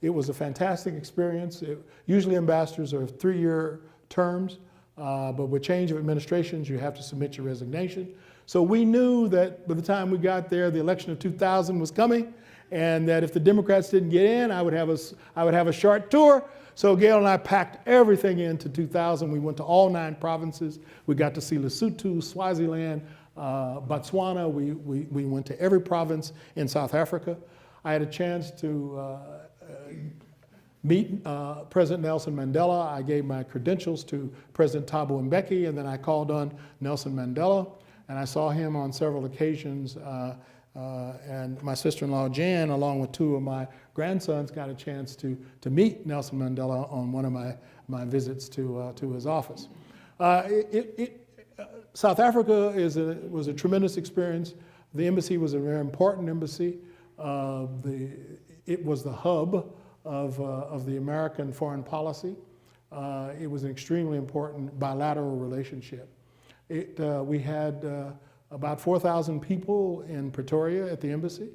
It was a fantastic experience. Usually ambassadors are 3-year terms, but with change of administrations, you have to submit your resignation. So we knew that by the time we got there, the election of 2000 was coming, and that if the Democrats didn't get in, I would have a short tour. So Gail and I packed everything into 2000. We went to all 9 provinces. We got to see Lesotho, Swaziland, Botswana. We went to every province in South Africa. I had a chance to meet President Nelson Mandela. I gave my credentials to President Thabo Mbeki, and then I called on Nelson Mandela, and I saw him on several occasions. And my sister-in-law Jan, along with 2 of my grandsons, got a chance to meet Nelson Mandela on one of my visits to his office. South Africa was a tremendous experience. The embassy was a very important embassy. It was the hub of the American foreign policy. It was an extremely important bilateral relationship. We had about 4,000 people in Pretoria at the embassy.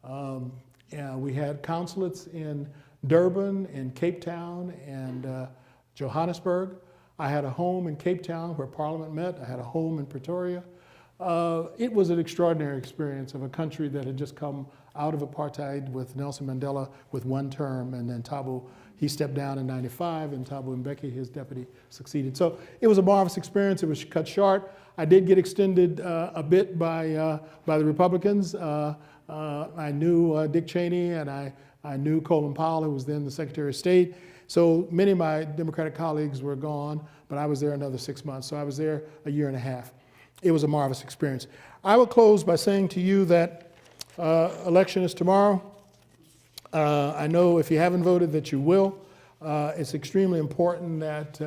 And we had consulates in Durban, in Cape Town, and Johannesburg. I had a home in Cape Town where Parliament met. I had a home in Pretoria. It was an extraordinary experience of a country that had just come out of apartheid with Nelson Mandela with 1 term, and then Thabo, he stepped down in '95, and Thabo Mbeki, his deputy, succeeded. So it was a marvelous experience. It was cut short. I did get extended a bit by the Republicans. I knew Dick Cheney, and I knew Colin Powell, who was then the Secretary of State. So many of my Democratic colleagues were gone, but I was there another 6 months. So I was there a year and a half. It was a marvelous experience. I will close by saying to you that election is tomorrow. I know if you haven't voted that you will. It's extremely important that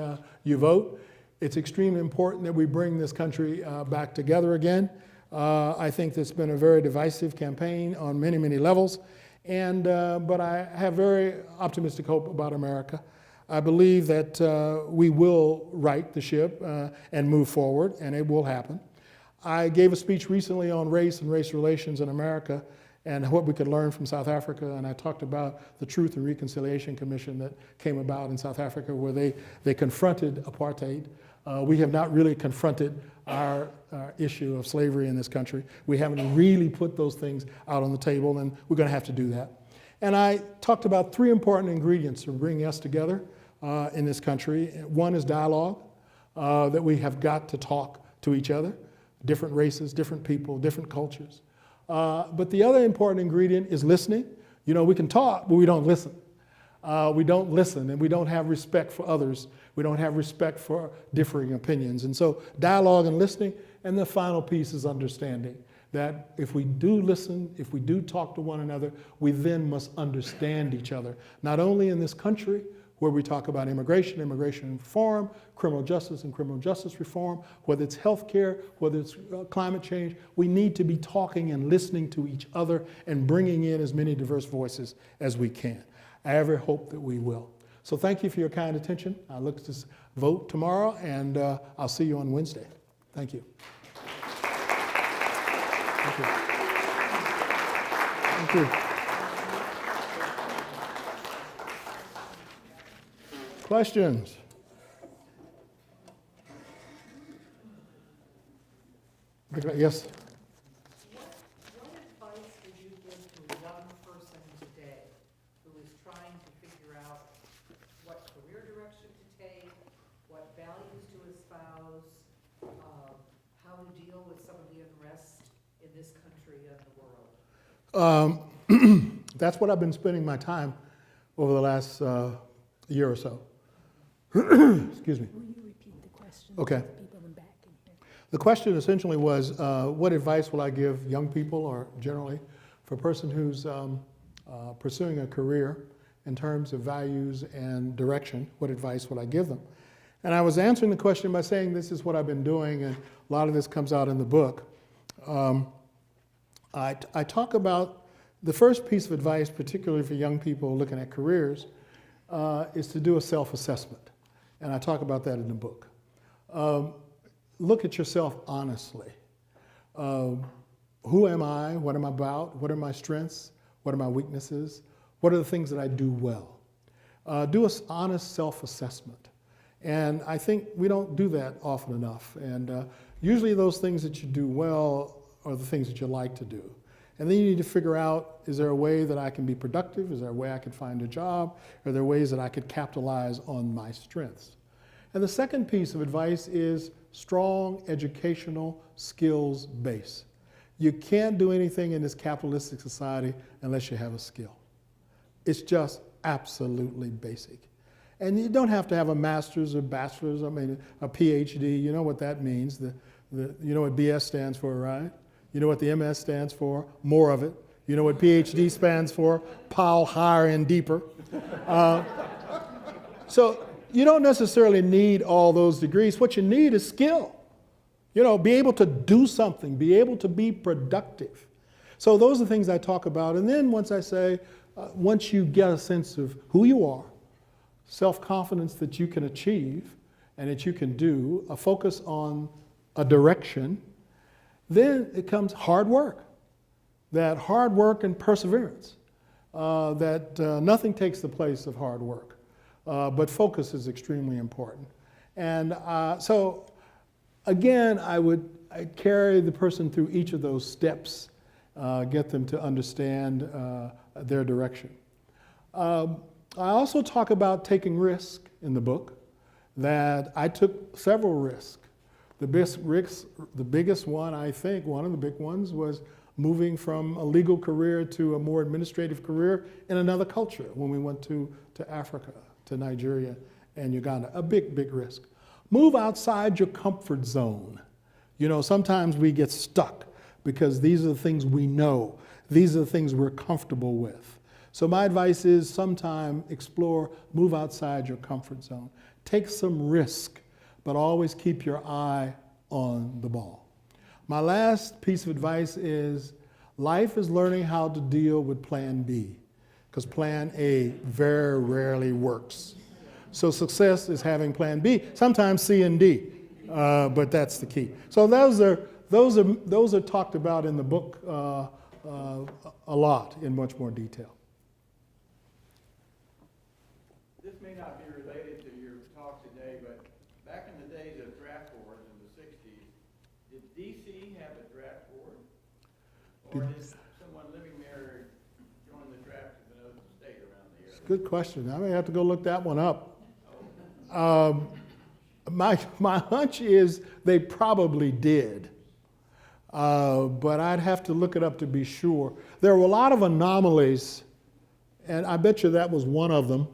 you vote. It's extremely important that we bring this country back together again. I think it's been a very divisive campaign on many, many levels, but I have very optimistic hope about America. I believe that we will right the ship and move forward, and it will happen. I gave a speech recently on race and race relations in America and what we could learn from South Africa, and I talked about the Truth and Reconciliation Commission that came about in South Africa where they confronted apartheid. We have not really confronted our issue of slavery in this country. We haven't really put those things out on the table, and we're going to have to do that. And I talked about 3 important ingredients for bringing us together in this country. One is dialogue, that we have got to talk to each other, different races, different people, different cultures. But the other important ingredient is listening. You know, we can talk, but we don't listen. We don't listen, and we don't have respect for others. We don't have respect for differing opinions. And so dialogue and listening, and the final piece is understanding. That if we do listen, if we do talk to one another, we then must understand each other. Not only in this country, where we talk about immigration, immigration reform, criminal justice and criminal justice reform, whether it's healthcare, whether it's climate change, we need to be talking and listening to each other and bringing in as many diverse voices as we can. I have every hope that we will. So thank you for your kind attention. I look to vote tomorrow, and I'll see you on Wednesday. Thank you. Thank you. Thank you. Questions? Yes? What advice would you give to a young person today who is trying to figure out what career direction to take, what values to espouse, how to deal with some of the unrest in this country and the world? That's what I've been spending my time over the last year or so. Excuse me. Will you repeat the question? Okay. For people in the back in here? The question essentially was, what advice will I give young people, or generally for a person who's pursuing a career in terms of values and direction, what advice will I give them? And I was answering the question by saying this is what I've been doing, and a lot of this comes out in the book. I talk about the first piece of advice, particularly for young people looking at careers, is to do a self-assessment. And I talk about that in the book. Look at yourself honestly. Who am I? What am I about? What are my strengths? What are my weaknesses? What are the things that I do well? Do an honest self-assessment. And I think we don't do that often enough. And usually those things that you do well are the things that you like to do. And then you need to figure out, is there a way that I can be productive? Is there a way I could find a job? Are there ways that I could capitalize on my strengths? And the second piece of advice is strong educational skills base. You can't do anything in this capitalistic society unless you have a skill. It's just absolutely basic. And you don't have to have a master's or bachelor's, I mean, a PhD. You know what that means. You know what BS stands for, right? You know what the MS stands for? More of it. You know what PhD stands for? Pile higher and deeper. So you don't necessarily need all those degrees. What you need is skill. You know, be able to do something, be able to be productive. So those are the things I talk about. And then once I say, once you get a sense of who you are, self-confidence that you can achieve and that you can do, a focus on a direction, then it comes hard work. That hard work and perseverance, that nothing takes the place of hard work, but focus is extremely important. And so again, I'd carry the person through each of those steps, get them to understand their direction. I also talk about taking risk in the book, that I took several risks. The biggest one, I think, one of the big ones was moving from a legal career to a more administrative career in another culture when we went to Africa, to Nigeria and Uganda. A big, big risk. Move outside your comfort zone. You know, sometimes we get stuck because these are the things we know. These are the things we're comfortable with. So my advice is sometime explore, move outside your comfort zone. Take some risk, but always keep your eye on the ball. My last piece of advice is life is learning how to deal with plan B, because plan A very rarely works. So success is having plan B, sometimes C and D, but that's the key. So those are talked about in the book a lot in much more detail. This may not be related to your talk today, but back in the days of draft boards in the 60s, did DC have a draft board? Or did someone living there join the draft of another state around the area? Good question. I may have to go look that one up. My hunch is they probably did. But I'd have to look it up to be sure. There were a lot of anomalies, and I bet you that was one of them.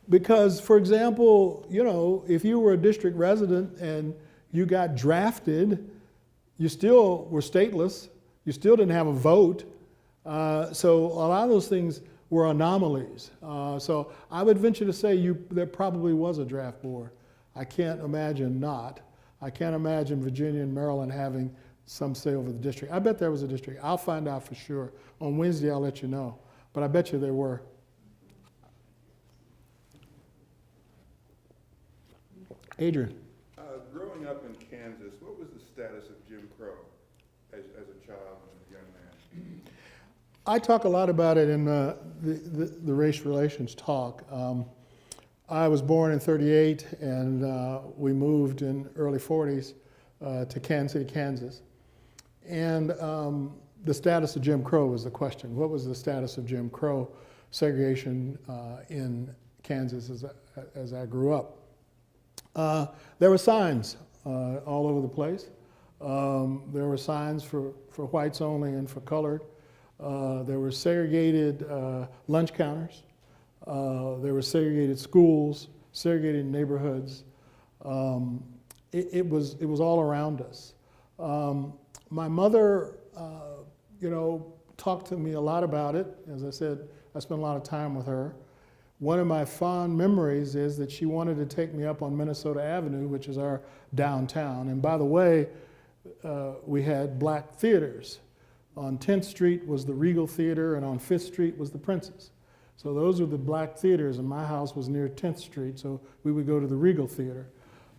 Because, for example, you know, if you were a district resident and you got drafted, you still were stateless. You still didn't have a vote. So a lot of those things were anomalies. So I would venture to say there probably was a draft board. I can't imagine not. I can't imagine Virginia and Maryland having some say over the district. I bet there was a district. I'll find out for sure. On Wednesday, I'll let you know. But I bet you there were. Adrian. Growing up in Kansas, what was the status of Jim Crow as a child and a young man? I talk a lot about it in the race relations talk. I was born in '38, and we moved in early '40s to Kansas City, Kansas. And the status of Jim Crow was the question. What was the status of Jim Crow segregation in Kansas as I grew up? There were signs all over the place. There were signs for whites only and for colored. There were segregated lunch counters. There were segregated schools, segregated neighborhoods. It was all around us. My mother, talked to me a lot about it. As I said, I spent a lot of time with her. One of my fond memories is that she wanted to take me up on Minnesota Avenue, which is our downtown. And by the way, we had black theaters. On 10th Street was the Regal Theater, and on 5th Street was the Princess. So those were the black theaters, and my house was near 10th Street, so we would go to the Regal Theater.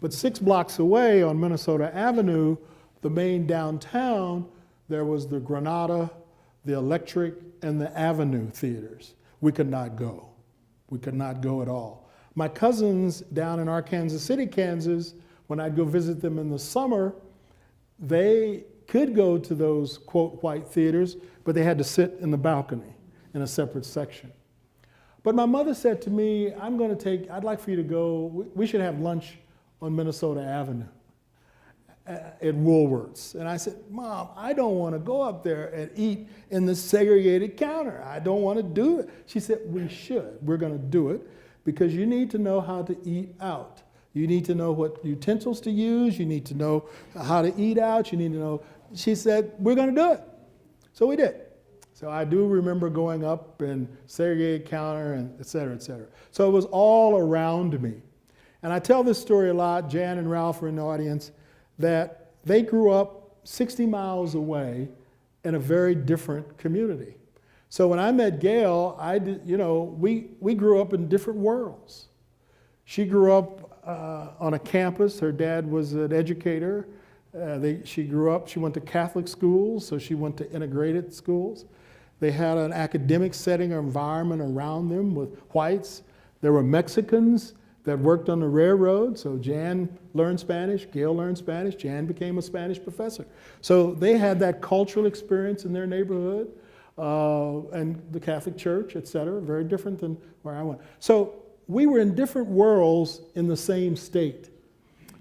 But 6 blocks away on Minnesota Avenue, the main downtown, there was the Granada, the Electric, and the Avenue theaters. We could not go. We could not go at all. My cousins down in Arkansas City, Kansas, when I'd go visit them in the summer, they could go to those, quote, white theaters, but they had to sit in the balcony in a separate section. But my mother said to me, I'd like for you to go, we should have lunch on Minnesota Avenue at Woolworths. And I said, Mom, I don't want to go up there and eat in the segregated counter. I don't want to do it. She said, we should. We're going to do it because you need to know how to eat out. You need to know what utensils to use. You need to know how to eat out. You need to know. She said, we're going to do it. So we did. So I do remember going up and segregated counter and et cetera, et cetera. So it was all around me. And I tell this story a lot. Jan and Ralph are in the audience, that they grew up 60 miles away in a very different community. So when I met Gail, we grew up in different worlds. She grew up on a campus. Her dad was an educator. She went to Catholic schools, so she went to integrated schools. They had an academic setting or environment around them with whites. There were Mexicans that worked on the railroad, so Jan learned Spanish, Gail learned Spanish, Jan became a Spanish professor. So they had that cultural experience in their neighborhood, and the Catholic Church, et cetera, very different than where I went. So we were in different worlds in the same state.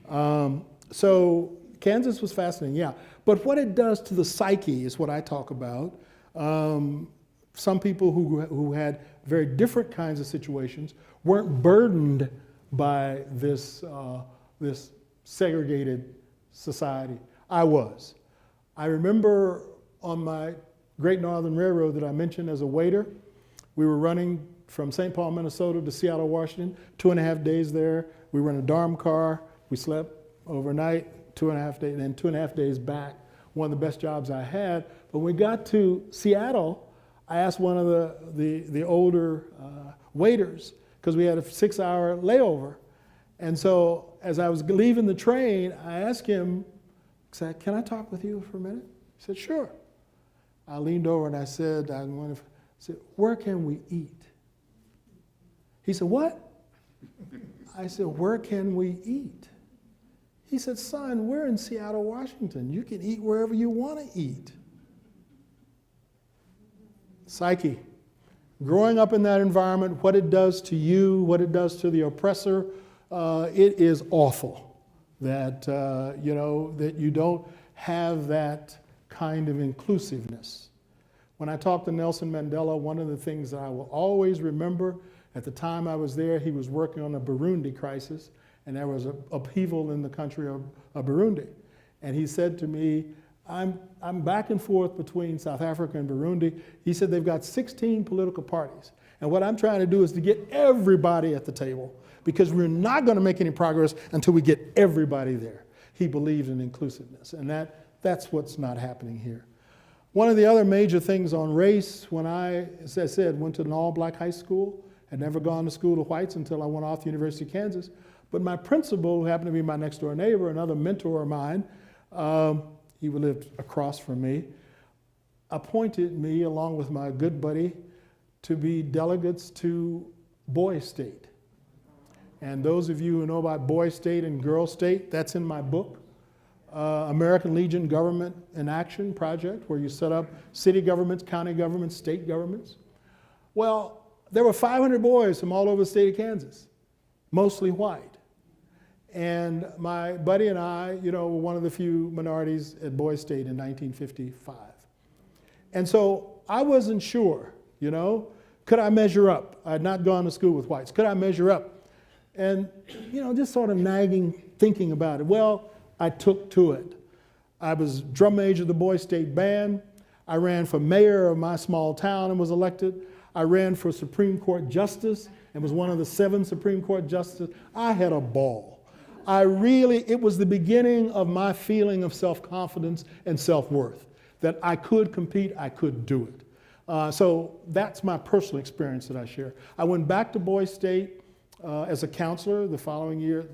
So Kansas was fascinating, yeah. But what it does to the psyche is what I talk about. Some people who had very different kinds of situations weren't burdened by this segregated society. I was. I remember on my Great Northern Railroad that I mentioned as a waiter, we were running from St. Paul, Minnesota to Seattle, Washington, 2.5 days there. We were in a dorm car. We slept overnight, 2.5 days, and then 2.5 days back. One of the best jobs I had. But when we got to Seattle, I asked one of the older waiters, because we had a 6-hour layover. And so as I was leaving the train, I asked him, I said, "Can I talk with you for a minute?" He said, "Sure." I leaned over and I said, "Where can we eat?" He said, "What?" I said, "Where can we eat?" He said, "Son, we're in Seattle, Washington. You can eat wherever you want to eat." Psyche. Growing up in that environment, what it does to you, what it does to the oppressor, it is awful that, that you don't have that kind of inclusiveness. When I talked to Nelson Mandela, one of the things that I will always remember, at the time I was there, he was working on the Burundi crisis, and there was an upheaval in the country of Burundi. And he said to me, I'm back and forth between South Africa and Burundi. He said they've got 16 political parties. And what I'm trying to do is to get everybody at the table, because we're not going to make any progress until we get everybody there. He believed in inclusiveness, and that's what's not happening here. One of the other major things on race, when I, as I said, went to an all-black high school, had never gone to school to whites until I went off to the University of Kansas. But my principal, who happened to be my next door neighbor, another mentor of mine, he lived across from me, appointed me, along with my good buddy, to be delegates to Boy State. And those of you who know about Boy State and Girl State, that's in my book, American Legion Government in Action Project, where you set up city governments, county governments, state governments. Well, there were 500 boys from all over the state of Kansas, mostly white. And my buddy and I, were one of the few minorities at Boy State in 1955. And so I wasn't sure, could I measure up? I had not gone to school with whites. Could I measure up? And, just sort of nagging, thinking about it. Well, I took to it. I was drum major of the Boy State Band. I ran for mayor of my small town and was elected. I ran for Supreme Court Justice and was one of the 7 Supreme Court Justices. I had a ball. It was the beginning of my feeling of self-confidence and self-worth, that I could compete, I could do it. So that's my personal experience that I share. I went back to Boy State as a counselor the following year,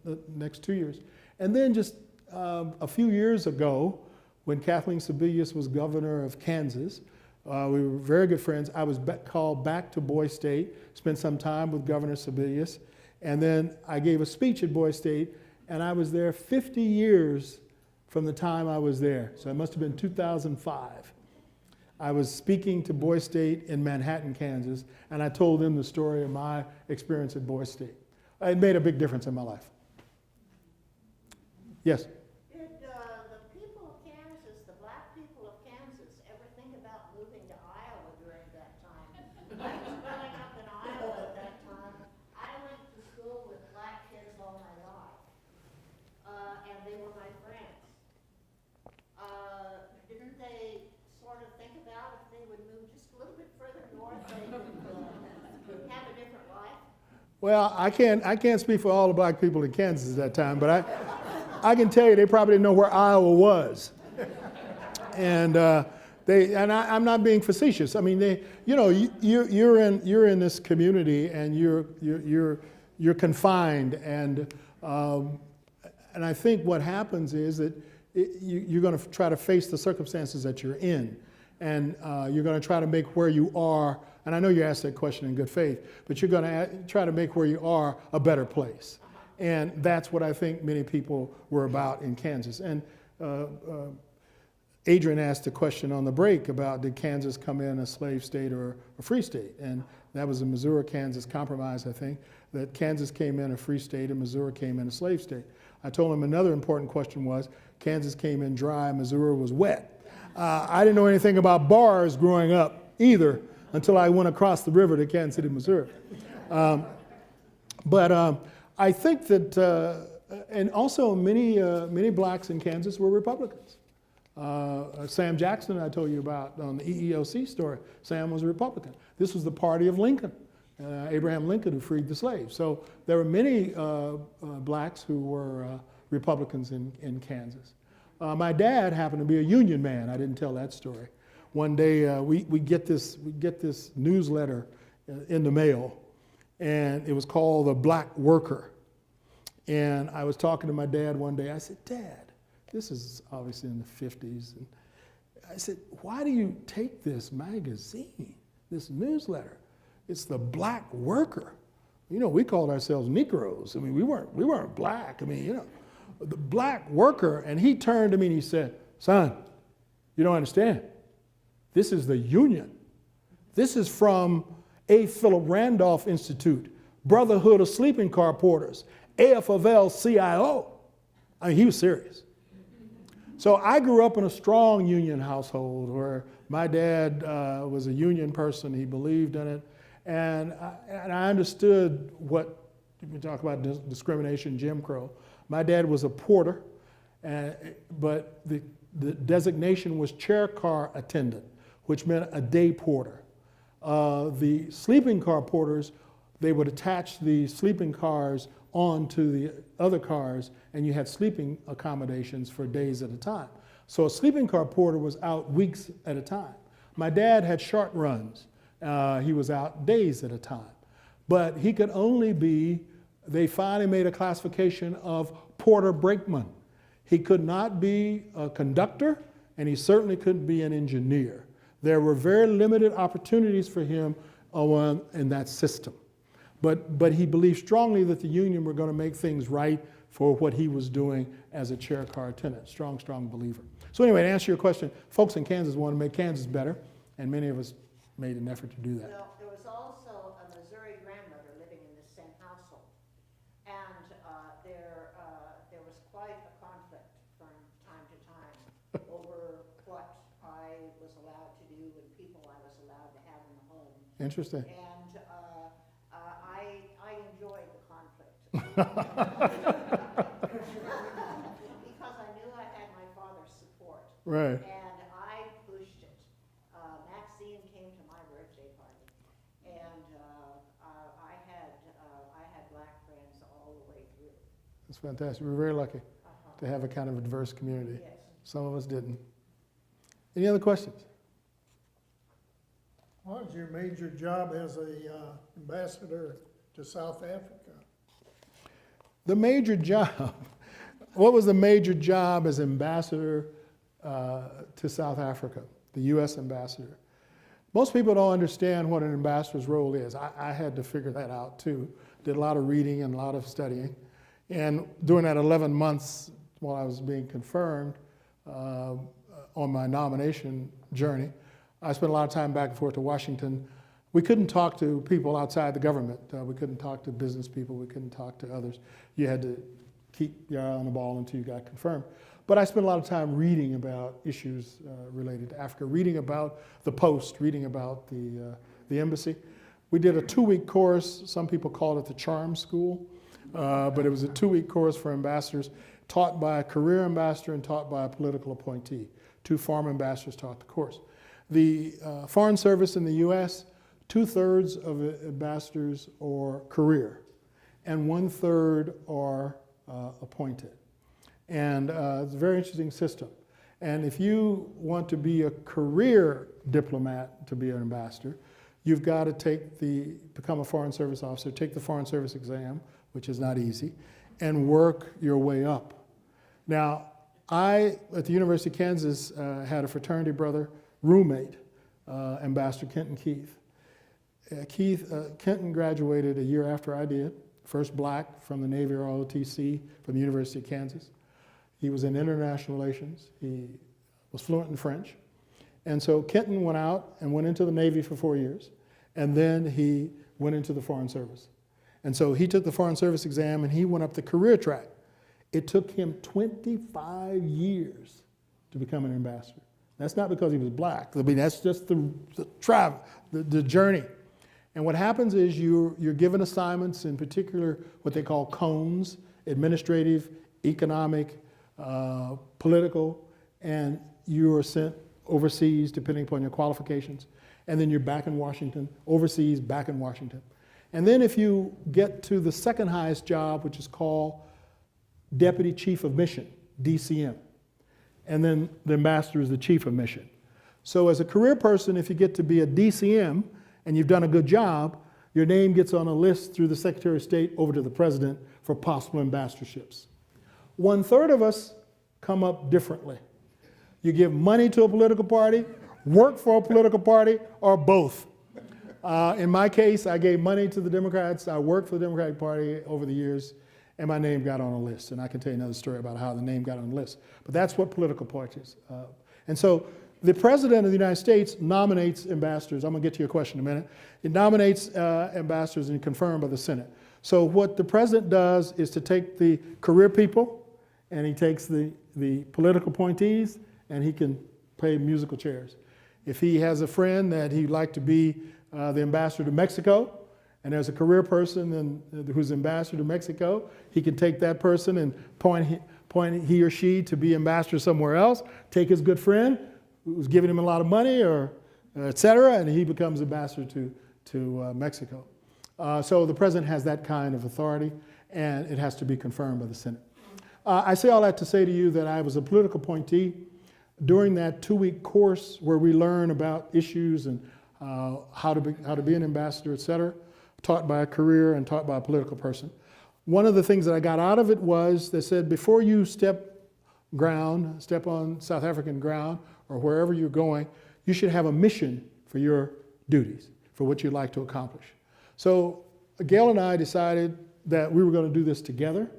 the next 2 years. And then just a few years ago, when Kathleen Sebelius was governor of Kansas, we were very good friends. I was called back to Boy State, spent some time with Governor Sebelius, and then I gave a speech at Boy State, and I was there 50 years from the time I was there. So it must have been 2005. I was speaking to Boy State in Manhattan, Kansas, and I told them the story of my experience at Boy State. It made a big difference in my life. Yes? Did the people of Kansas, the black people of Kansas, ever think about moving to Iowa during that time? I was growing up in Iowa at that time. I went to school with black kids all my life, and they were my friends. Didn't they sort of think about if they would move just a little bit further north, they would have a different life? Well, I can't speak for all the black people in Kansas at that time, but I can tell you they probably didn't know where Iowa was. And I'm not being facetious. I mean, you're in this community and you're confined, and I think what happens is that you're going to try to face the circumstances that you're in, and you're going to try to make where you are. And I know you asked that question in good faith, but you're going to try to make where you are a better place. And that's what I think many people were about in Kansas. And Adrian asked a question on the break about, did Kansas come in a slave state or a free state? And that was the Missouri-Kansas compromise, I think, that Kansas came in a free state and Missouri came in a slave state. I told him another important question was, Kansas came in dry, Missouri was wet. I didn't know anything about bars growing up either until I went across the river to Kansas City, Missouri. But I think that, and also many blacks in Kansas were Republicans. Sam Jackson, I told you about on the EEOC story, Sam was a Republican. This was the party of Lincoln. Abraham Lincoln, who freed the slaves. So there were many blacks who were Republicans in Kansas. My dad happened to be a Union man. I didn't tell that story. One day we get this newsletter in the mail, and it was called The Black Worker. And I was talking to my dad one day. I said, Dad, this is obviously in the 50s. And I said, why do you take this magazine, this newsletter? It's The Black Worker. You know, we called ourselves Negroes. I mean, we weren't black. I mean, you know, The Black Worker. And he turned to me and he said, son, you don't understand. This is the Union. This is from A. Philip Randolph Institute, Brotherhood of Sleeping Car Porters, AFL-CIO. I mean, he was serious. So I grew up in a strong Union household where my dad was a Union person. He believed in it. And I understood what, we talk about discrimination, Jim Crow. My dad was a porter, but the designation was chair car attendant, which meant a day porter. The sleeping car porters, they would attach the sleeping cars onto the other cars, and you had sleeping accommodations for days at a time. So a sleeping car porter was out weeks at a time. My dad had short runs. He was out days at a time. But he could only be, they finally made a classification of porter brakeman. He could not be a conductor, and he certainly couldn't be an engineer. There were very limited opportunities for him in that system. But he believed strongly that the union were going to make things right for what he was doing as a chair car attendant. Strong, strong believer. So anyway, to answer your question, folks in Kansas want to make Kansas better, and many of us made an effort to do that. Well, there was also a Missouri grandmother living in the same household. And there was quite a conflict from time to time over what I was allowed to do and people I was allowed to have in the home. Interesting. And I enjoyed the conflict. Because I knew I had my father's support. Right. And I pushed it. Maxine came to my birthday party. And I had black friends all the way through. That's fantastic. We're very lucky to have a kind of a diverse community. Yes. Some of us didn't. Any other questions? What was your major job as a ambassador to South Africa? The major job, what was the major job as ambassador to South Africa, the U.S. ambassador? Most people don't understand what an ambassador's role is. I had to figure that out too. Did a lot of reading and a lot of studying. And during that 11 months while I was being confirmed on my nomination journey, I spent a lot of time back and forth to Washington. We couldn't talk to people outside the government. We couldn't talk to business people. We couldn't talk to others. You had to keep your eye on the ball until you got confirmed. But I spent a lot of time reading about issues related to Africa, reading about the Post, reading about the embassy. We did a 2-week course. Some people called it the Charm School, but it was a 2-week course for ambassadors taught by a career ambassador and taught by a political appointee. 2 former ambassadors taught the course. The Foreign Service in the U.S., 2/3 of ambassadors are career, and 1/3 are appointed. And it's a very interesting system. And if you want to be a career diplomat to be an ambassador, you've got to become a Foreign Service officer, take the Foreign Service exam, which is not easy, and work your way up. Now, I, at the University of Kansas, had a fraternity brother, roommate, Ambassador Kenton Keith. Kenton graduated a year after I did, first black from the Navy ROTC from the University of Kansas. He was in international relations. He was fluent in French. And so Kenton went out and went into the Navy for 4 years, and then he went into the Foreign Service. And so he took the Foreign Service exam and he went up the career track. It took him 25 years to become an ambassador. That's not because he was black. I mean, that's just the journey. And what happens is you're given assignments, in particular what they call cones, administrative, economic, political, and you are sent overseas depending upon your qualifications. And then you're back in Washington, overseas, back in Washington. And then if you get to the second highest job, which is called Deputy Chief of Mission, DCM. And then the ambassador is the Chief of Mission. So as a career person, if you get to be a DCM and you've done a good job, your name gets on a list through the Secretary of State over to the President for possible ambassadorships. 1/3 of us come up differently. You give money to a political party, work for a political party, or both. In my case, I gave money to the Democrats. I worked for the Democratic Party over the years, and my name got on a list. And I can tell you another story about how the name got on the list. But that's what political parties. And so the President of the United States nominates ambassadors. I'm going to get to your question in a minute. It nominates ambassadors and confirmed by the Senate. So what the President does is to take the career people, and he takes the political appointees, and he can play musical chairs. If he has a friend that he'd like to be the ambassador to Mexico, and there's a career person who's ambassador to Mexico, he can take that person and point he or she to be ambassador somewhere else, take his good friend who's giving him a lot of money, or et cetera, and he becomes ambassador to Mexico. So the president has that kind of authority, and it has to be confirmed by the Senate. I say all that to say to you that I was a political appointee during that 2-week course where we learn about issues and how to be an ambassador, et cetera, taught by a career and taught by a political person. One of the things that I got out of it was they said, before you step on South African ground or wherever you're going, you should have a mission for your duties, for what you'd like to accomplish. So Gail and I decided that we were going to do this together.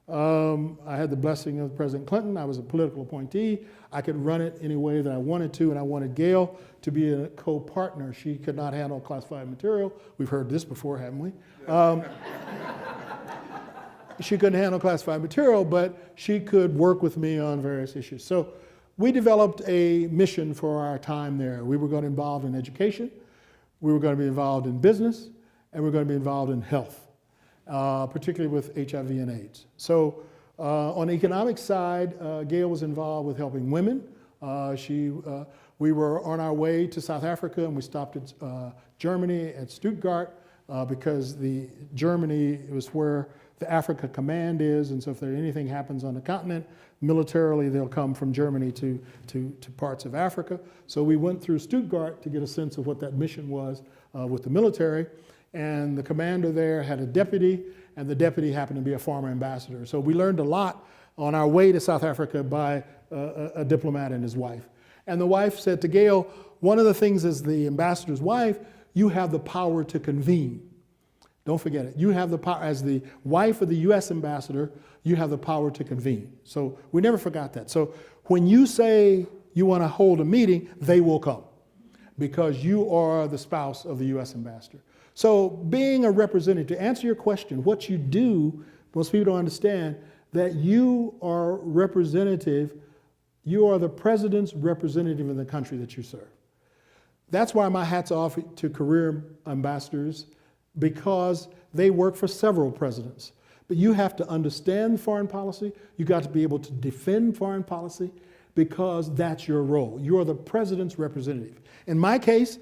I had the blessing of President Clinton. I was a political appointee. I could run it any way that I wanted to, and I wanted Gail to be a co-partner. She could not handle classified material. We've heard this before, haven't we? She couldn't handle classified material, but she could work with me on various issues. So we developed a mission for our time there. We were going to be involved in education, we were going to be involved in business, and we were going to be involved in health, particularly with HIV and AIDS. So on the economic side, Gail was involved with helping women. We were on our way to South Africa, and we stopped at Germany, at Stuttgart, because Germany was where the Africa Command is, and so if anything happens on the continent, militarily they'll come from Germany to parts of Africa. So we went through Stuttgart to get a sense of what that mission was with the military, and the commander there had a deputy, and the deputy happened to be a former ambassador. So we learned a lot on our way to South Africa by a diplomat and his wife. And the wife said to Gail, one of the things as the ambassador's wife, you have the power to convene. Don't forget it. You have the power, as the wife of the U.S. ambassador, you have the power to convene. So we never forgot that. So when you say you want to hold a meeting, they will come because you are the spouse of the U.S. ambassador. So being a representative, to answer your question, what you do, most people don't understand that you are representative, you are the president's representative in the country that you serve. That's why my hat's off to career ambassadors, because they work for several presidents. But you have to understand foreign policy. You got to be able to defend foreign policy because that's your role. You are the president's representative. In my case,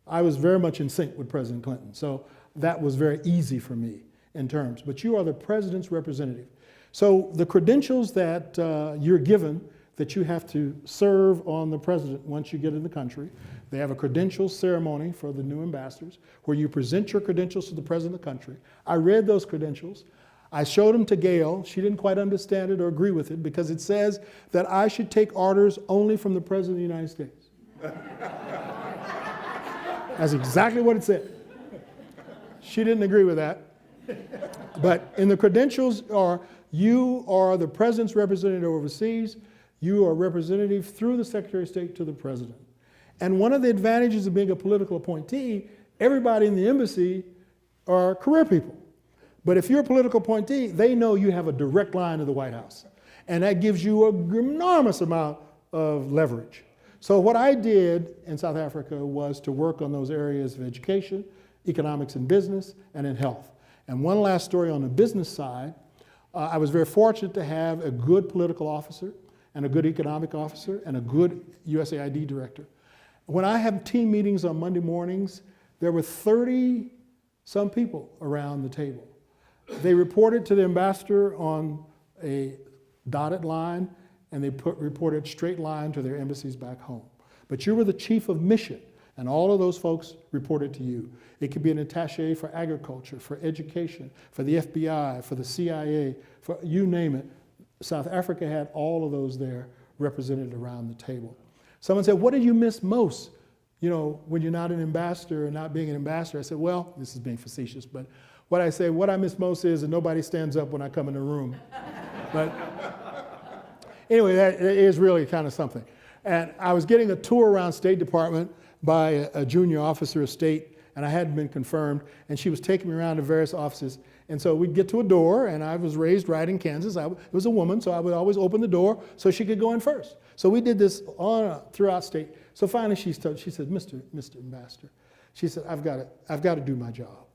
I was very much in sync with President Clinton. So that was very easy for me in terms. But you are the president's representative. So the credentials that you're given that you have to serve on the president once you get in the country. They have a credentials ceremony for the new ambassadors where you present your credentials to the president of the country. I read those credentials. I showed them to Gail. She didn't quite understand it or agree with it because it says that I should take orders only from the president of the United States. That's exactly what it said. She didn't agree with that. But in the credentials you are the president's representative overseas. You are representative through the Secretary of State to the president. And one of the advantages of being a political appointee, everybody in the embassy are career people. But if you're a political appointee, they know you have a direct line to the White House. And that gives you an enormous amount of leverage. So what I did in South Africa was to work on those areas of education, economics and business, and in health. And one last story on the business side, I was very fortunate to have a good political officer and a good economic officer and a good USAID director. When I have team meetings on Monday mornings, there were 30 some people around the table. They reported to the ambassador on a dotted line, and they reported straight line to their embassies back home. But you were the chief of mission, and all of those folks reported to you. It could be an attaché for agriculture, for education, for the FBI, for the CIA, for you name it. South Africa had all of those there represented around the table. Someone said, what did you miss most, when you're not an ambassador and not being an ambassador? I said, well, this is being facetious, but what I miss most is that nobody stands up when I come in the room. But anyway, that is really kind of something. And I was getting a tour around State Department by a junior officer of state, and I hadn't been confirmed, and she was taking me around to various offices. And so we'd get to a door, and I was raised right in Kansas. It was a woman, so I would always open the door so she could go in first. So we did this throughout state. So finally she said, Mr. Ambassador, she said, I've got to do my job.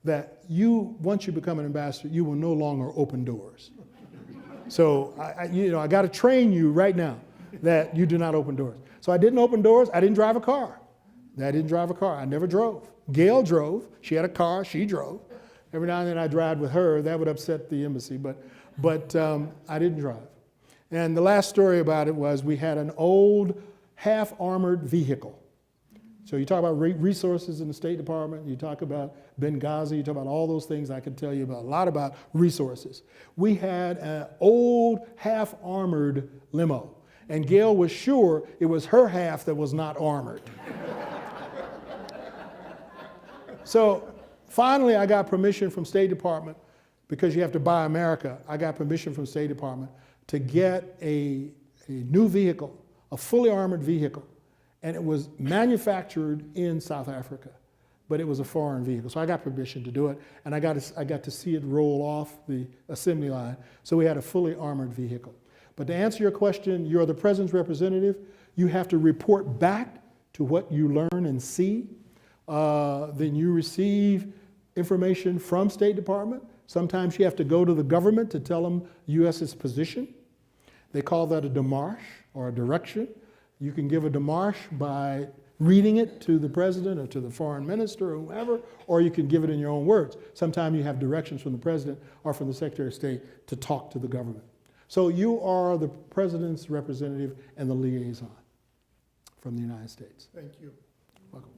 That once you become an ambassador, you will no longer open doors. So I got to train you right now that you do not open doors. So I didn't open doors. I didn't drive a car. I never drove. Gail drove. She had a car. She drove. Every now and then I drive with her. That would upset the embassy, but I didn't drive. And the last story about it was we had an old half-armored vehicle. So you talk about resources in the State Department, you talk about Benghazi, you talk about all those things. I could tell you a lot about resources. We had an old half-armored limo, and Gail was sure it was her half that was not armored. So finally I got permission from State Department, because you have to buy America, I got permission from State Department to get a new vehicle, a fully armored vehicle. And it was manufactured in South Africa, but it was a foreign vehicle. So I got permission to do it, and I got to see it roll off the assembly line. So we had a fully armored vehicle. But to answer your question, you're the president's representative. You have to report back to what you learn and see. Then you receive information from State Department. Sometimes you have to go to the government to tell them U.S.'s position. They call that a démarche or a direction. You can give a démarche by reading it to the president or to the foreign minister or whoever, or you can give it in your own words. Sometimes you have directions from the president or from the Secretary of State to talk to the government. So you are the president's representative and the liaison from the United States. Thank you. Welcome.